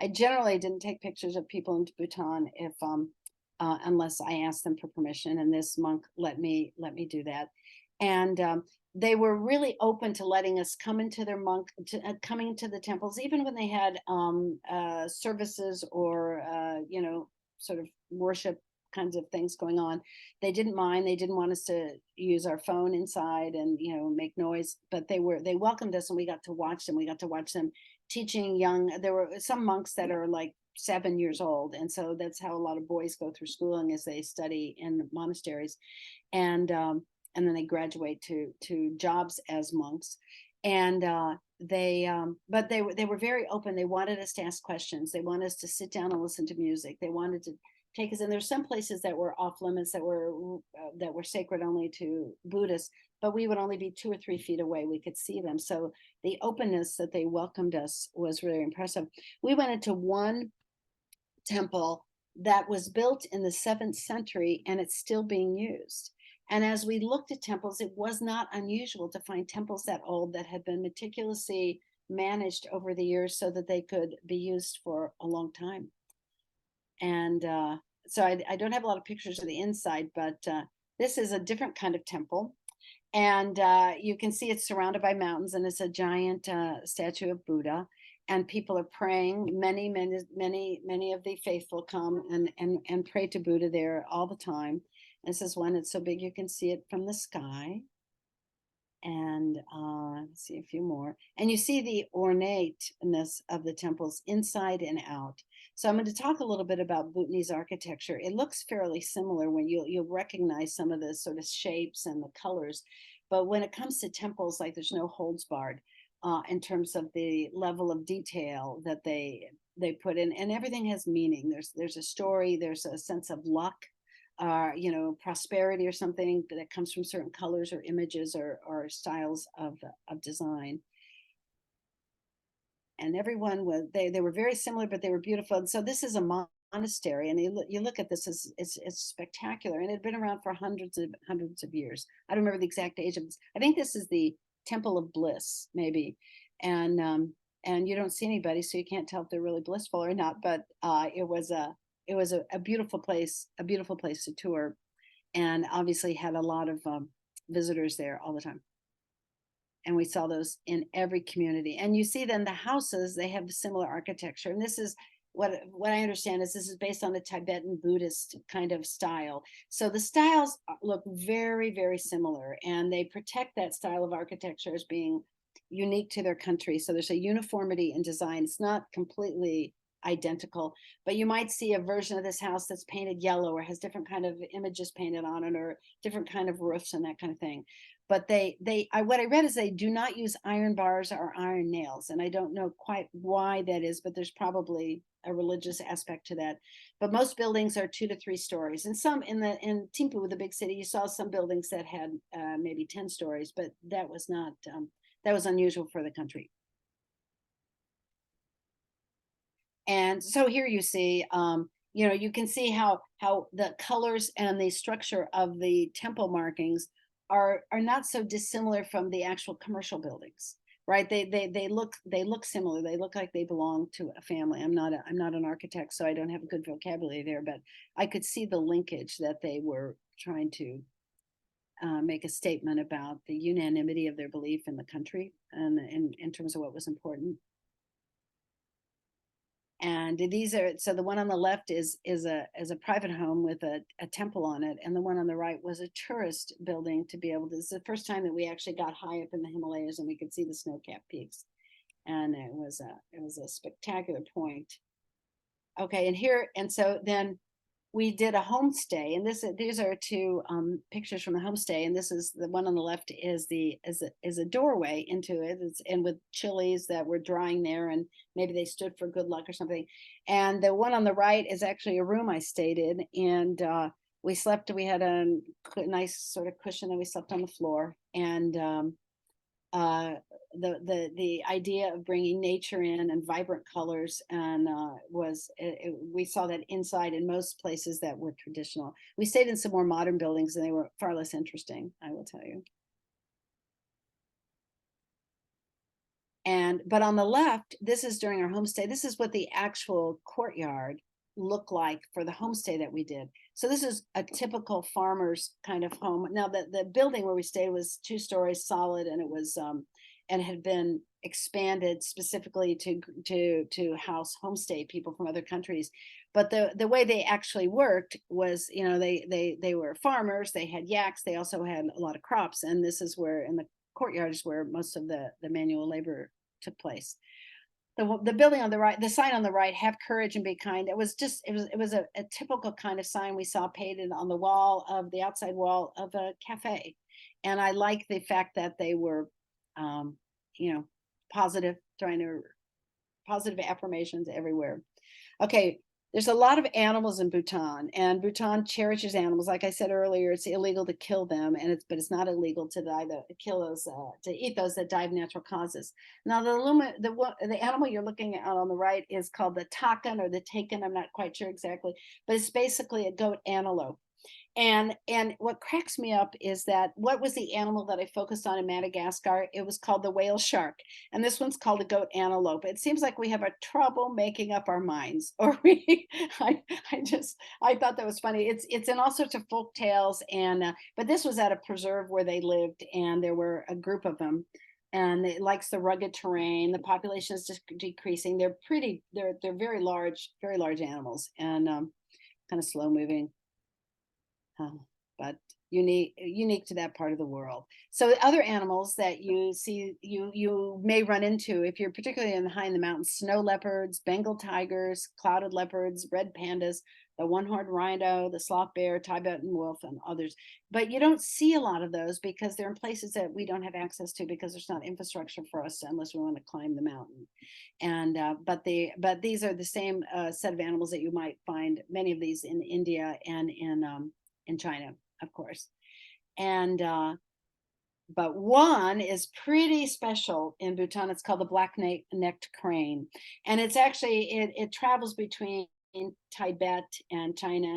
I generally didn't take pictures of people in Bhutan if unless I asked them for permission, and this monk let me do that. And they were really open to letting us come into their coming into the temples, even when they had services or sort of worship kinds of things going on. They didn't mind. They didn't want us to use our phone inside and, make noise, but they welcomed us, and we got to watch them. We got to watch them teaching young. There were some monks that are like 7 years old, and so that's how a lot of boys go through schooling, as they study in monasteries, and then they graduate to jobs as monks. And but they were very open. They wanted us to ask questions. They wanted us to sit down and listen to music. They wanted to take us. And there's some places that were off limits, that were sacred only to Buddhists, but we would only be 2 or 3 feet away. We could see them. So the openness that they welcomed us was really impressive. We went into one temple that was built in the 7th century, and it's still being used. And as we looked at temples, it was not unusual to find temples that old that had been meticulously managed over the years so that they could be used for a long time. And so I don't have a lot of pictures of the inside, but this is a different kind of temple. And you can see it's surrounded by mountains, and it's a giant statue of Buddha. And people are praying. Many of the faithful come and pray to Buddha there all the time. And this is one that's so big you can see it from the sky. And let's see a few more. And you see the ornateness of the temples inside and out. So I'm going to talk a little bit about Bhutanese architecture. It looks fairly similar when you'll recognize some of the sort of shapes and the colors. But when it comes to temples, like, there's no holds barred in terms of the level of detail that they put in, and everything has meaning. There's a story. There's a sense of luck. Prosperity or something that comes from certain colors or images or styles of design. And everyone they were very similar, but they were beautiful. And so this is a monastery, and you look at this, it's spectacular, and it had been around for hundreds of years. I don't remember the exact age of this. I think this is the Temple of Bliss, maybe. And you don't see anybody, so you can't tell if they're really blissful or not. But it was a beautiful place, to tour, and obviously had a lot of visitors there all the time. And we saw those in every community. And you see then the houses, they have similar architecture. And this is what I understand is this is based on the Tibetan Buddhist kind of style. So the styles look very, very similar, and they protect that style of architecture as being unique to their country. So there's a uniformity in design. It's not completely identical, but you might see a version of this house that's painted yellow or has different kind of images painted on it, or different kind of roofs and that kind of thing. But what I read is they do not use iron bars or iron nails, and I don't know quite why that is, but there's probably a religious aspect to that. But most buildings are 2 to 3 stories, and some in Thimphu, the big city, you saw some buildings that had maybe 10 stories, but that was not that was unusual for the country. And so here you see, you can see how the colors and the structure of the temple markings are not so dissimilar from the actual commercial buildings, right? They look similar. They look like they belong to a family. I'm not an architect, so I don't have a good vocabulary there, but I could see the linkage that they were trying to make a statement about the unanimity of their belief in the country, and in terms of what was important. And these are, so the one on the left is a private home with a temple on it, and the one on the right was a tourist building to be able to. This is the first time that we actually got high up in the Himalayas and we could see the snow-capped peaks, and it was a spectacular point. Okay, and so then we did a homestay, and these are 2 pictures from the homestay, and this is the one on the left is a doorway into it, and with chilies that were drying there, and maybe they stood for good luck or something. And the one on the right is actually a room I stayed in, and we had a nice sort of cushion, and we slept on the floor. And the idea of bringing nature in and vibrant colors, and we saw that inside in most places that were traditional. We stayed in some more modern buildings, and they were far less interesting, I will tell you. But on the left, this is during our homestay. This is what the actual courtyard looked like for the homestay that we did. So this is a typical farmer's kind of home. Now the building where we stayed was 2 stories solid, and it was and had been expanded specifically to house homestay people from other countries. But the way they actually worked was, you know, they were farmers, they had yaks, they also had a lot of crops, and this is where in the courtyard is where most of the manual labor took place. The building on the right, the sign on the right, have courage and be kind. It was just, it was a typical kind of sign we saw painted on the wall of the outside wall of a cafe. And I like the fact that they were, you know, positive, positive affirmations everywhere. Okay, there's a lot of animals in Bhutan, and Bhutan cherishes animals. Like I said earlier, it's illegal to kill them, but it's not illegal to kill those, to eat those that die of natural causes. Now, the animal you're looking at on the right is called the takan or the taken. I'm not quite sure exactly, but it's basically a goat antelope. And what cracks me up is that what was the animal that I focused on in Madagascar? It was called the whale shark, and this one's called a goat antelope. It seems like we have a trouble making up our minds, or I thought that was funny. It's in all sorts of folk tales, and but this was at a preserve where they lived, and there were a group of them, and it likes the rugged terrain. The population is just decreasing. They're very large animals, and kind of slow moving. But unique to that part of the world. So other animals that you see, you may run into if you're particularly high in the mountains: snow leopards, Bengal tigers, clouded leopards, red pandas, the one-horned rhino, the sloth bear, Tibetan wolf, and others. But you don't see a lot of those because they're in places that we don't have access to, because there's not infrastructure for us unless we want to climb the mountain. And but these are the same set of animals that you might find, many of these, in India and in China, of course. And but one is pretty special in Bhutan. It's called the black-necked crane, and it's actually it travels between Tibet and China,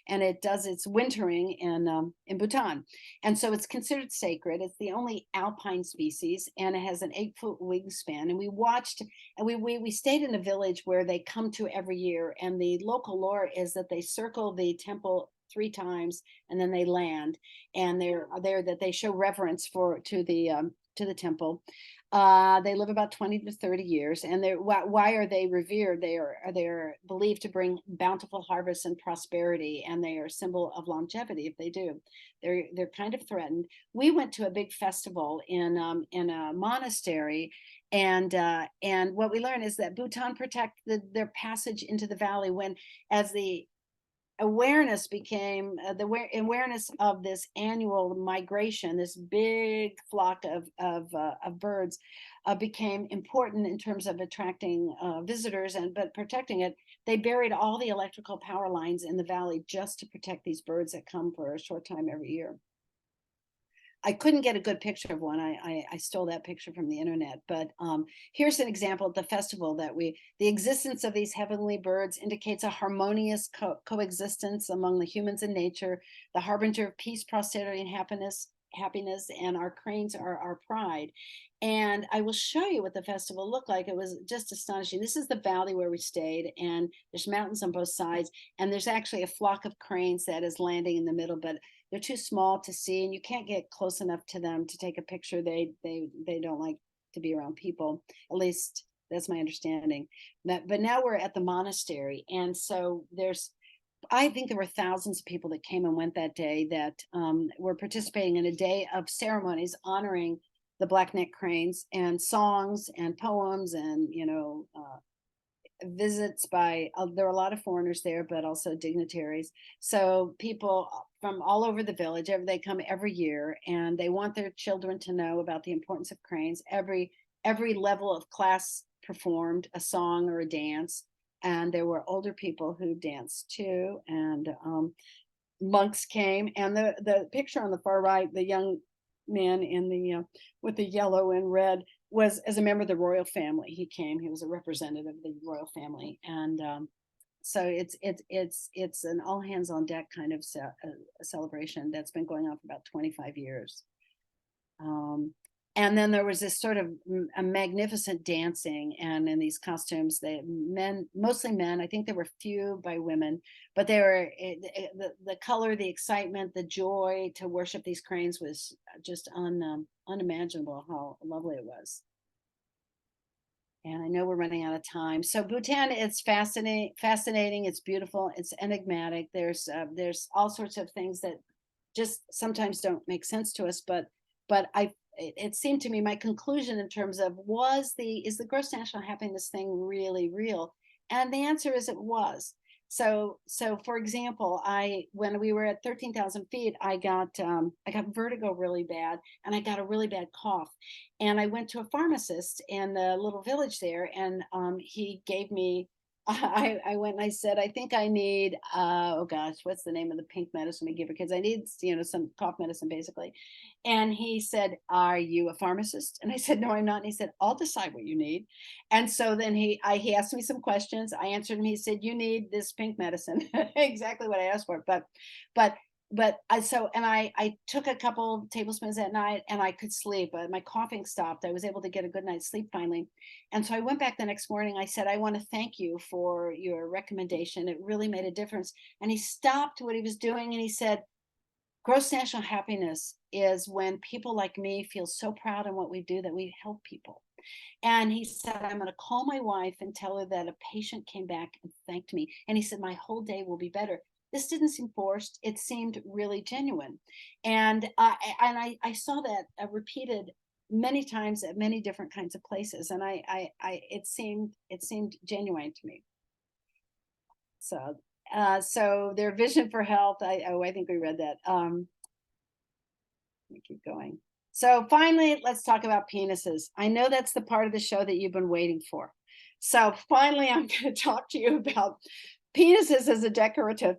and it does its wintering in Bhutan, and so it's considered sacred. It's the only alpine species, and it has an 8-foot wingspan. And we watched, and we stayed in a village where they come to every year, and the local lore is that they circle the temple 3 times and then they land, and they're there that they show reverence to the temple. They live about 20 to 30 years, and why are they revered? They're believed to bring bountiful harvests and prosperity, and they are a symbol of longevity if they do. They're kind of threatened. We went to a big festival in a monastery, and what we learned is that Bhutan protect their passage into the valley when, as the awareness became the awareness of this annual migration, this big flock of birds became important in terms of attracting visitors but protecting it. They buried all the electrical power lines in the valley just to protect these birds that come for a short time every year. I couldn't get a good picture of one. I stole that picture from the internet, but here's an example at the festival the existence of these heavenly birds indicates a harmonious coexistence among the humans and nature, the harbinger of peace, prosperity, and happiness, and our cranes are our pride. And I will show you what the festival looked like. It was just astonishing. This is the valley where we stayed, and there's mountains on both sides, and there's actually a flock of cranes that is landing in the middle, but they're too small to see, and you can't get close enough to them to take a picture. They don't like to be around people. At least that's my understanding. But now we're at the monastery, and so I think there were thousands of people that came and went that day that were participating in a day of ceremonies honoring the black-necked cranes, and songs and poems, and visits by there were a lot of foreigners there, but also dignitaries. So people from all over the village, they come every year, and they want their children to know about the importance of cranes. Every level of class performed a song or a dance, and there were older people who danced too, and monks came. And the picture on the far right, the young man in the with the yellow and red, was as a member of the royal family. He was a representative of the royal family, and so it's an all hands on deck kind of celebration that's been going on for about 25 years. And then there was this sort of a magnificent dancing, and in these costumes, mostly men. I think there were few by women, but they were the color, the excitement, the joy to worship these cranes was just unimaginable how lovely it was. And I know we're running out of time. So Bhutan, it's fascinating. It's beautiful. It's enigmatic. There's all sorts of things that just sometimes don't make sense to us. But it seemed to me my conclusion in terms of is the gross national happiness thing really real? And the answer is it was. So for example, when we were at 13,000 feet, I got vertigo really bad, and I got a really bad cough, and I went to a pharmacist in the little village there, and he gave me. I went and I said, I think I need, oh gosh, what's the name of the pink medicine we give her kids? I need, some cough medicine basically. And he said, are you a pharmacist? And I said, no, I'm not. And he said, I'll decide what you need. And so then he asked me some questions. I answered him. He said, you need this pink medicine, exactly what I asked for. But I took a couple tablespoons at night, and I could sleep. My coughing stopped. I was able to get a good night's sleep finally. And so I went back the next morning. I said, I want to thank you for your recommendation. It really made a difference. And he stopped what he was doing, and he said, gross national happiness is when people like me feel so proud in what we do that we help people. And he said, I'm going to call my wife and tell her that a patient came back and thanked me. And he said, my whole day will be better. This didn't seem forced. It seemed really genuine. And I saw that repeated many times at many different kinds of places. And it seemed genuine to me. So their vision for health, I think we read that. Let me keep going. So finally, let's talk about penises. I know that's the part of the show that you've been waiting for. So finally, I'm going to talk to you about penises as a decorative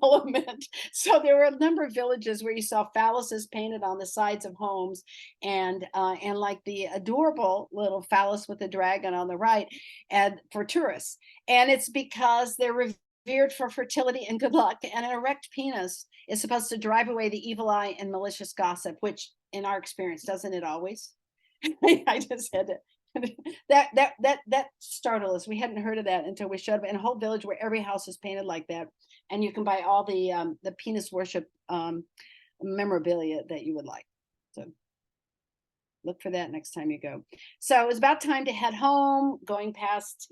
element. So there were a number of villages where you saw phalluses painted on the sides of homes, and like the adorable little phallus with the dragon on the right, and for tourists. And it's because they're revered for fertility and good luck. And an erect penis is supposed to drive away the evil eye and malicious gossip, which in our experience, doesn't it always? I just had to. That startled us. We hadn't heard of that until we showed up in a whole village where every house is painted like that, and you can buy all the penis worship memorabilia that you would like. So look for that next time you go. So it was about time to head home, going past,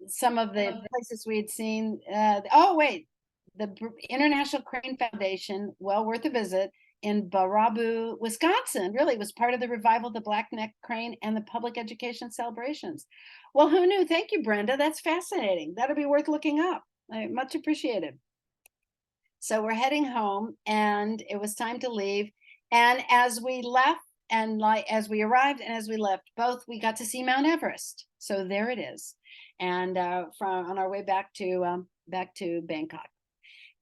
some of the places we had seen. The International Crane Foundation, well worth a visit, in Baraboo, Wisconsin, really was part of the revival of the black-necked crane and the public education celebrations. Well, who knew? Thank you, Brenda. That's fascinating. That'll be worth looking up. Much appreciated. So we're heading home, and it was time to leave. And as we left, and as we arrived and as we left, both we got to see Mount Everest. So there it is. And on our way back to Bangkok.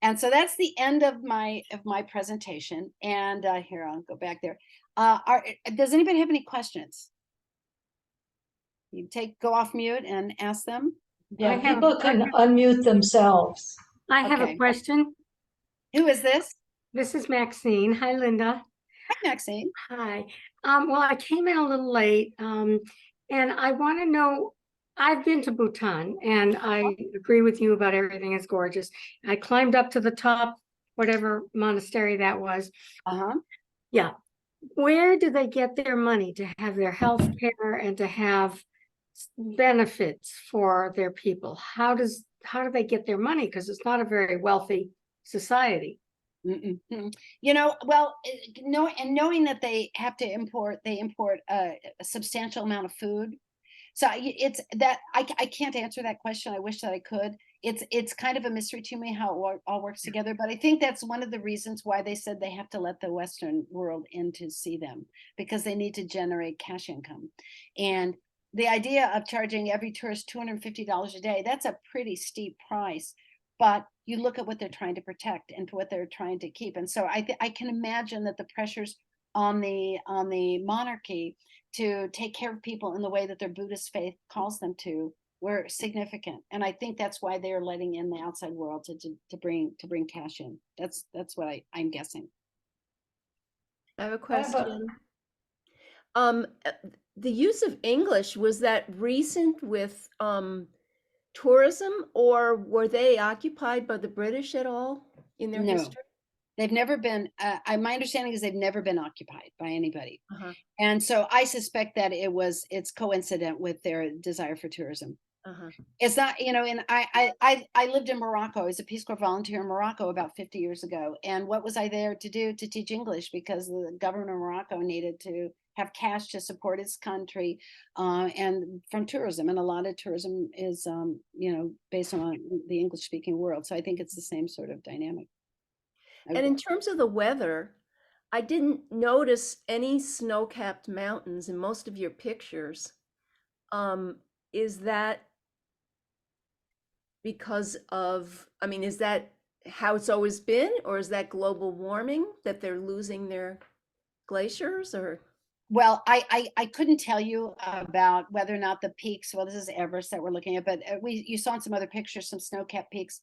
And so that's the end of my presentation. And here, I'll go back there. Does anybody have any questions? You go off mute and ask them. Yeah, people can unmute themselves. I have a question. Who is this? This is Maxine. Hi, Linda. Hi, Maxine. Hi. Well, I came in a little late, and I want to know, I've been to Bhutan, and I agree with you about everything is gorgeous. I climbed up to the top, whatever monastery that was. Yeah. Where do they get their money to have their health care and to have benefits for their people? How do they get their money? Because it's not a very wealthy society. Well, knowing that they have to import a substantial amount of food. So it's that I can't answer that question. I wish that I could. It's kind of a mystery to me how it all works together. But I think that's one of the reasons why they said they have to let the Western world in to see them, because they need to generate cash income. And the idea of charging every tourist $250 a day, that's a pretty steep price. But you look at what they're trying to protect and what they're trying to keep. And so I can imagine that the pressures on the monarchy to take care of people in the way that their Buddhist faith calls them to were significant. And I think that's why they're letting in the outside world to bring cash in. That's what I'm guessing. I have a question. The use of English, was that recent with tourism, or were they occupied by the British at all in their history? They've never been, my understanding is they've never been occupied by anybody. Uh-huh. And so I suspect that it's coincident with their desire for tourism. Uh-huh. It's not, and I lived in Morocco. I was a Peace Corps volunteer in Morocco about 50 years ago. And what was I there to do? To teach English, because the government of Morocco needed to have cash to support its country, and from tourism. And a lot of tourism is, based on the English speaking world. So I think it's the same sort of dynamic. And in terms of the weather, I didn't notice any snow-capped mountains in most of your pictures. Is that because of, I mean, is that how it's always been, or is that global warming that they're losing their glaciers, or? Well, I couldn't tell you about whether or not the peaks, well, this is Everest that we're looking at, but you saw in some other pictures, some snow-capped peaks.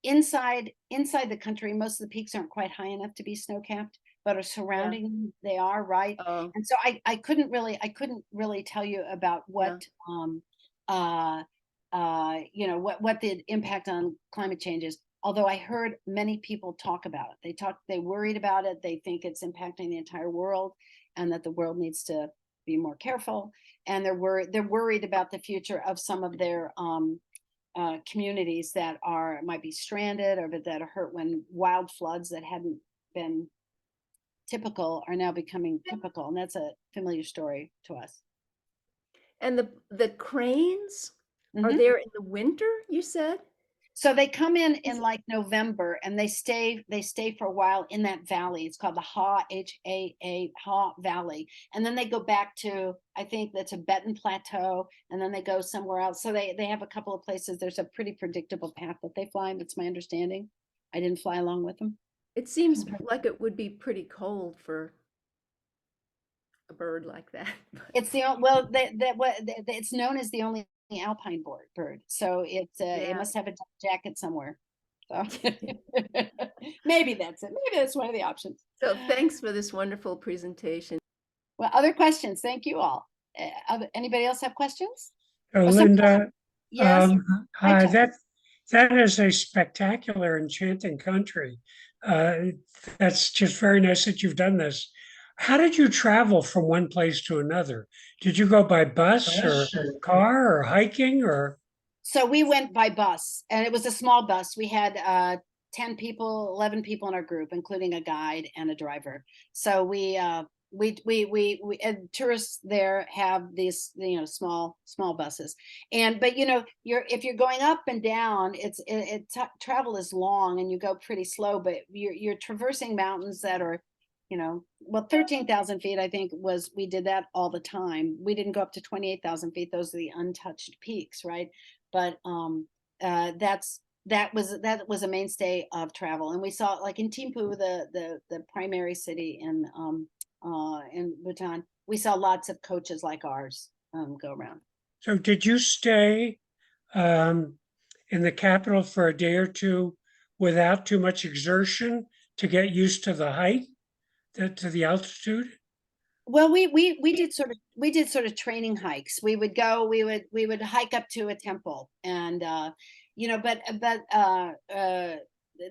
Inside the country, most of the peaks aren't quite high enough to be snow-capped, but are surrounding them, they are, right? Oh, And so I couldn't really tell you about what what the impact on climate change is. Although I heard many people talk about it. They worried about it. They think it's impacting the entire world, and that the world needs to be more careful. And they're worried about the future of some of their communities that might be stranded, or that are hurt when wild floods that hadn't been typical are now becoming typical. And that's a familiar story to us. and the cranes are Mhm. there in the winter, you said? So they come in like November, and they stay for a while in that valley. It's called the Ha Valley. And then they go back to, I think, the Tibetan Plateau, and then they go somewhere else. So they have a couple of places. There's a pretty predictable path that they fly. That's my understanding. I didn't fly along with them. It seems like it would be pretty cold for a bird like that. It's it's known as the only alpine bird. So it Yeah. must have a jacket somewhere. So maybe that's it. Maybe that's one of the options. So thanks for this wonderful presentation. Well, other questions? Thank you all. Anybody else have questions? So Oh, Linda, Yes. Hi, hi, Chuck. that is a spectacular, enchanting country. That's just very nice that you've done this. How did you travel from one place to another? Did you go by bus or car or hiking or? So we went by bus, and it was a small bus. We had 10 people, 11 people in our group, including a guide and a driver. So we and tourists there have these, small buses. But if you're going up and down, travel is long, and you go pretty slow, but you're traversing mountains that are, 13,000 feet, I think we did that all the time. We didn't go up to 28,000 feet. Those are the untouched peaks, right? But that was a mainstay of travel. And we saw, like in Thimphu, the primary city in Bhutan, we saw lots of coaches like ours go around. So did you stay in the capital for a day or two without too much exertion to get used to the height, to the altitude? Well, we did sort of training hikes. We would hike up to a temple, and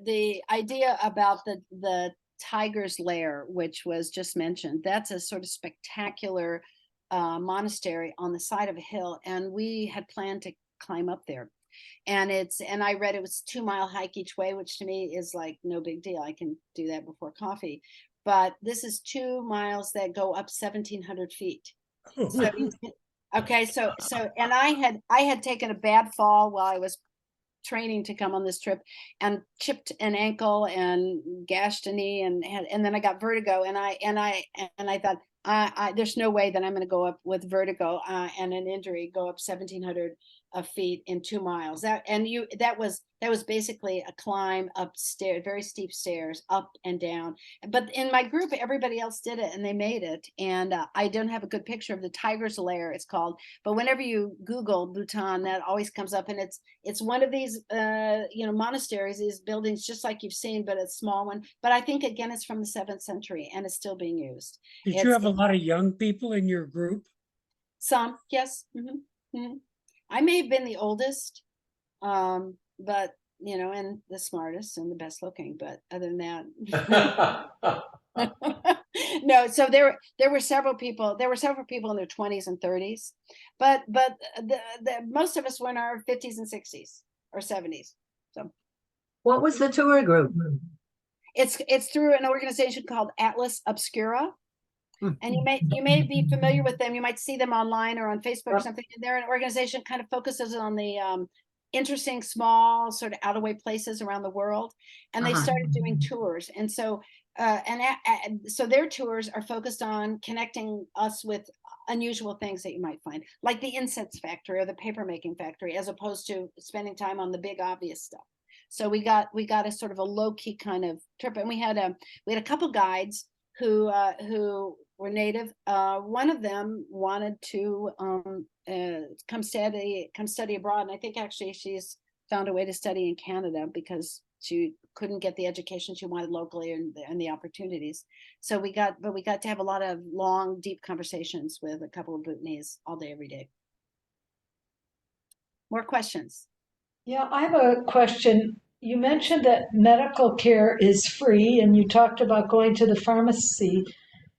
the idea about the tiger's lair, which was just mentioned, that's a sort of spectacular monastery on the side of a hill, and we had planned to climb up there. And I read it was 2-mile hike each way, which to me is like no big deal. I can do that before coffee. But this is 2 miles that go up 1,700 feet. Oh. So okay, and I had taken a bad fall while I was training to come on this trip, and chipped an ankle and gashed a knee, and then I got vertigo, and I thought, there's no way that I'm going to go up with vertigo and an injury, go up 1,700 feet in 2 miles. That was basically a climb upstairs, very steep stairs, up and down. But in my group, everybody else did it, and they made it. And I don't have a good picture of the tiger's lair, it's called. But whenever you Google Bhutan, that always comes up, and it's one of these monasteries, these buildings just like you've seen, but a small one. But I think again it's from the 7th century, and it's still being used. Did you have a lot of young people in your group? Some, yes. I may have been the oldest, but and the smartest and the best looking, but other than that. No, so there were several people. There were several people in their 20s and 30s, but the most of us were in our 50s and 60s or 70s. So What was the tour group? it's through an organization called Atlas Obscura, and Mm-hmm. you may be familiar with them. You might see them online or on Facebook or Yep. something. They're an organization kind of focuses on the interesting, small, sort of out of way places around the world, and they Uh-huh. started doing tours. And so so their tours are focused on connecting us with unusual things that you might find, like the incense factory or the paper making factory, as opposed to spending time on the big obvious stuff. So we got a sort of a low key kind of trip, and we had a couple guides who were native. One of them wanted to come study abroad, and I think actually she's found a way to study in Canada because she couldn't get the education she wanted locally and the opportunities. So we got to have a lot of long, deep conversations with a couple of Bhutanese all day, every day. More questions? Yeah, I have a question. You mentioned that medical care is free, and you talked about going to the pharmacy.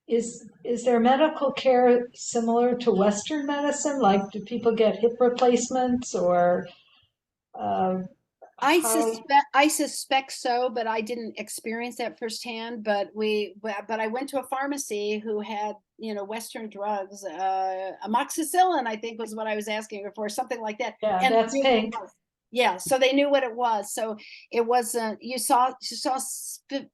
Is there medical care similar to Western medicine? Like, do people get hip replacements or I how? suspect so, but I didn't experience that firsthand. But I went to a pharmacy who had Western drugs, amoxicillin, I think was what I was asking her for, something like that, Yeah, and that's pink. yeah, so they knew what it was. So it wasn't, you saw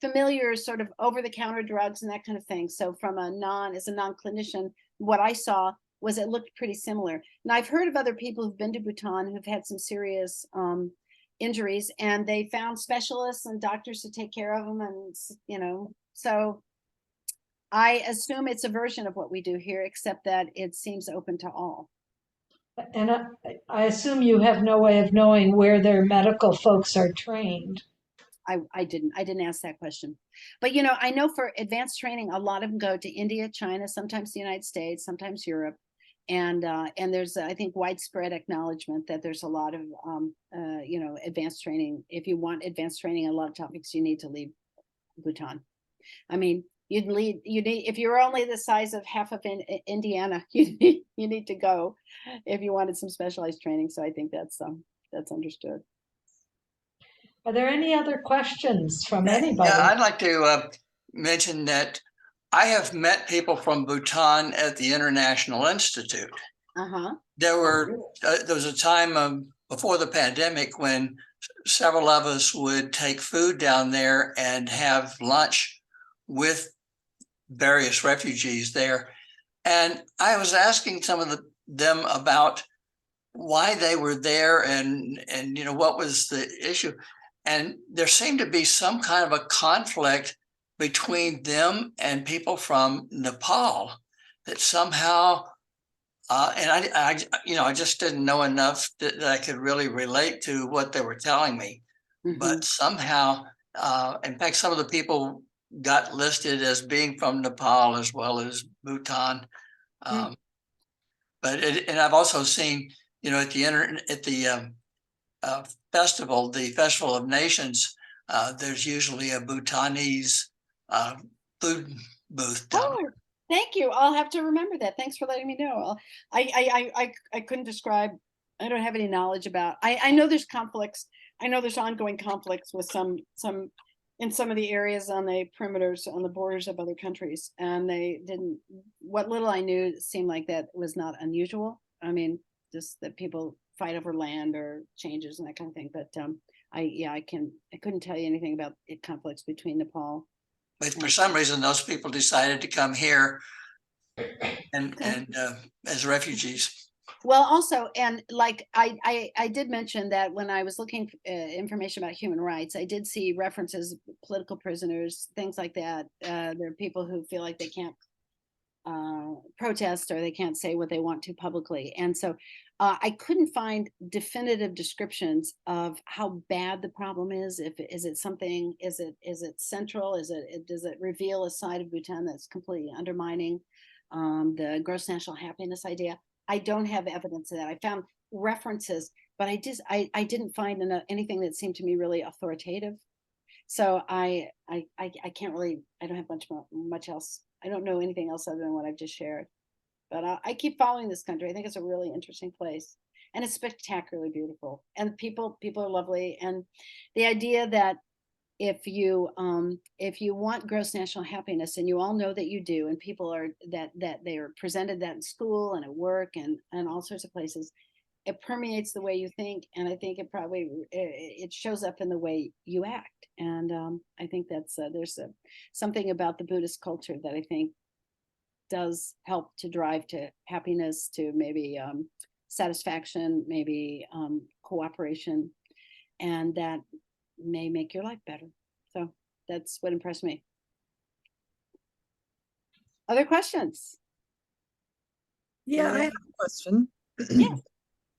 familiar sort of over the counter drugs and that kind of thing. So as a non-clinician, what I saw was it looked pretty similar. Now I've heard of other people who've been to Bhutan who've had some serious injuries, and they found specialists and doctors to take care of them. And, so I assume it's a version of what we do here, except that it seems open to all. And I assume you have no way of knowing where their medical folks are trained. I didn't ask that question, but I know for advanced training, a lot of them go to India, China, sometimes the United States, sometimes Europe, and there's I think widespread acknowledgement that there's a lot of advanced training. If you want advanced training in a lot of topics, you need to leave Bhutan. I mean, you need if you're only the size of half of Indiana, you need to go if you wanted some specialized training. So I think that's understood. Are there any other questions from anybody? Yeah, I'd like to mention that I have met people from Bhutan at the International Institute. Uh-huh. There was a time before the pandemic when several of us would take food down there and have lunch with various refugees there. And I was asking some of them about why they were there and what was the issue. And there seemed to be some kind of a conflict between them and people from Nepal that somehow, and I just didn't know enough that I could really relate to what they were telling me. Mm-hmm. But somehow, in fact, some of the people got listed as being from Nepal as well as Bhutan. And I've also seen, at the festival, the Festival of Nations, there's usually a Bhutanese food booth down there. Thank you. I'll have to remember that. Thanks for letting me know. I couldn't describe. I don't have any knowledge about. I know there's conflicts. I know there's ongoing conflicts with some in some of the areas on the perimeters on the borders of other countries, and they didn't. What little I knew seemed like that was not unusual. I mean, just that people fight over land or changes and that kind of thing. But I couldn't tell you anything about conflicts between Nepal. But for some reason, those people decided to come here and as refugees. Well, also, and like I did mention that when I was looking for information about human rights, I did see references, political prisoners, things like that. There are people who feel like they can't protest or they can't say what they want to publicly. And so I couldn't find definitive descriptions of how bad the problem is. Is it something, is it central? Does it reveal a side of Bhutan that's completely undermining the gross national happiness idea? I don't have evidence of that. I found references, but I didn't find anything that seemed to me really authoritative. So I can't really, I don't have much else. I don't know anything else other than what I've just shared. But I keep following this country. I think it's a really interesting place, and it's spectacularly beautiful. And people are lovely. And the idea that if you want gross national happiness, and you all know that you do, and people are that they are presented that in school and at work and all sorts of places, it permeates the way you think, and I think it shows up in the way you act. And I think that's there's something about the Buddhist culture that I think does help to drive to happiness, to maybe satisfaction, maybe cooperation, and that may make your life better. So that's what impressed me. Other questions? Yeah, I have a question. Yes.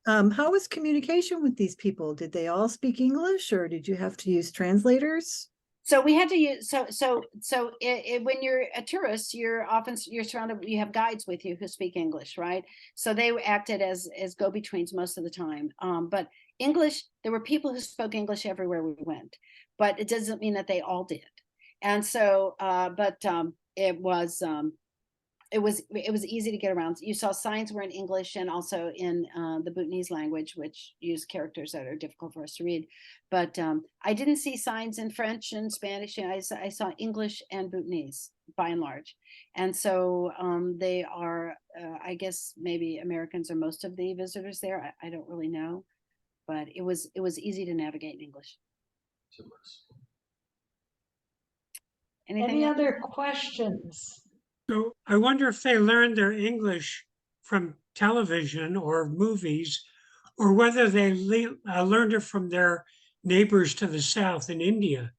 How was communication with these people? Did they all speak English, or did you have to use translators? So we had to use when you're a tourist, you're surrounded. You have guides with you who speak English, right? So they acted as go-betweens most of the time. But English, there were people who spoke English everywhere we went, but it doesn't mean that they all did. And so, it was easy to get around. You saw signs were in English and also in the Bhutanese language, which use characters that are difficult for us to read. But I didn't see signs in French and Spanish. I saw English and Bhutanese by and large. And so they are, I guess maybe Americans are most of the visitors there. I don't really know, but it was easy to navigate in English. Any other questions? So I wonder if they learned their English from television or movies, or whether they learned it from their neighbors to the south in India.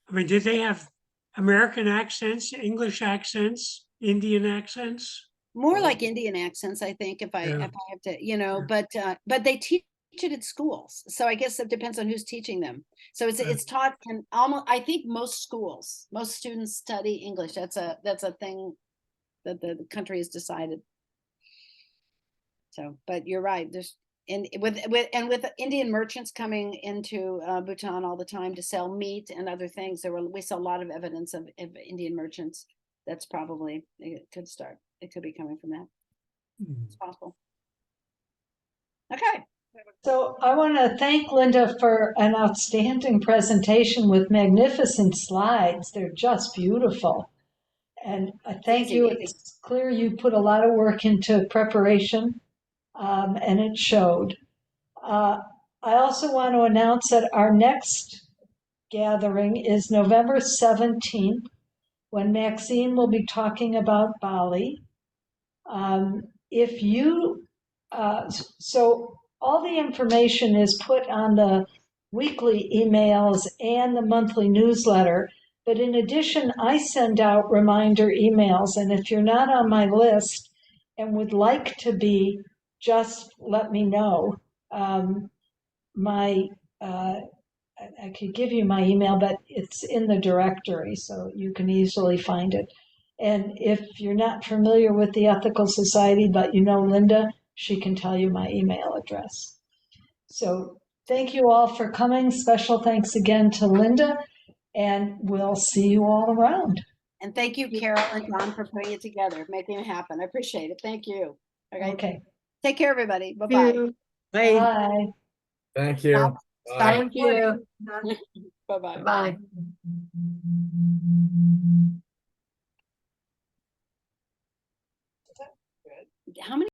I mean, did they have American accents, English accents, Indian accents? More like Indian accents, I think, if I have to, but they teach it at schools. So I guess it depends on who's teaching them. So it's taught in almost, I think most students study English. That's a thing that the country has decided. So, but you're right. There's with Indian merchants coming into Bhutan all the time to sell meat and other things. We saw a lot of evidence of Indian merchants. That's probably, it could start. It could be coming from that. It's possible. Okay. So I want to thank Linda for an outstanding presentation with magnificent slides. They're just beautiful. And I thank you. It's clear you put a lot of work into preparation, and it showed. I also want to announce that our next gathering is November 17th, when Maxine will be talking about Bali. So all the information is put on the weekly emails and the monthly newsletter. But in addition, I send out reminder emails. And if you're not on my list and would like to be, just let me know. I could give you my email, but it's in the directory, so you can easily find it. And if you're not familiar with the Ethical Society, but you know Linda, she can tell you my email address. So thank you all for coming. Special thanks again to Linda, and we'll see you all around. And thank you, Carol and John, for putting it together, making it happen. I appreciate it. Thank you. Okay. Take care, everybody. Bye-bye. Bye. Bye. Thank you. Stop. Bye. Thank you. Bye-bye. Bye. How many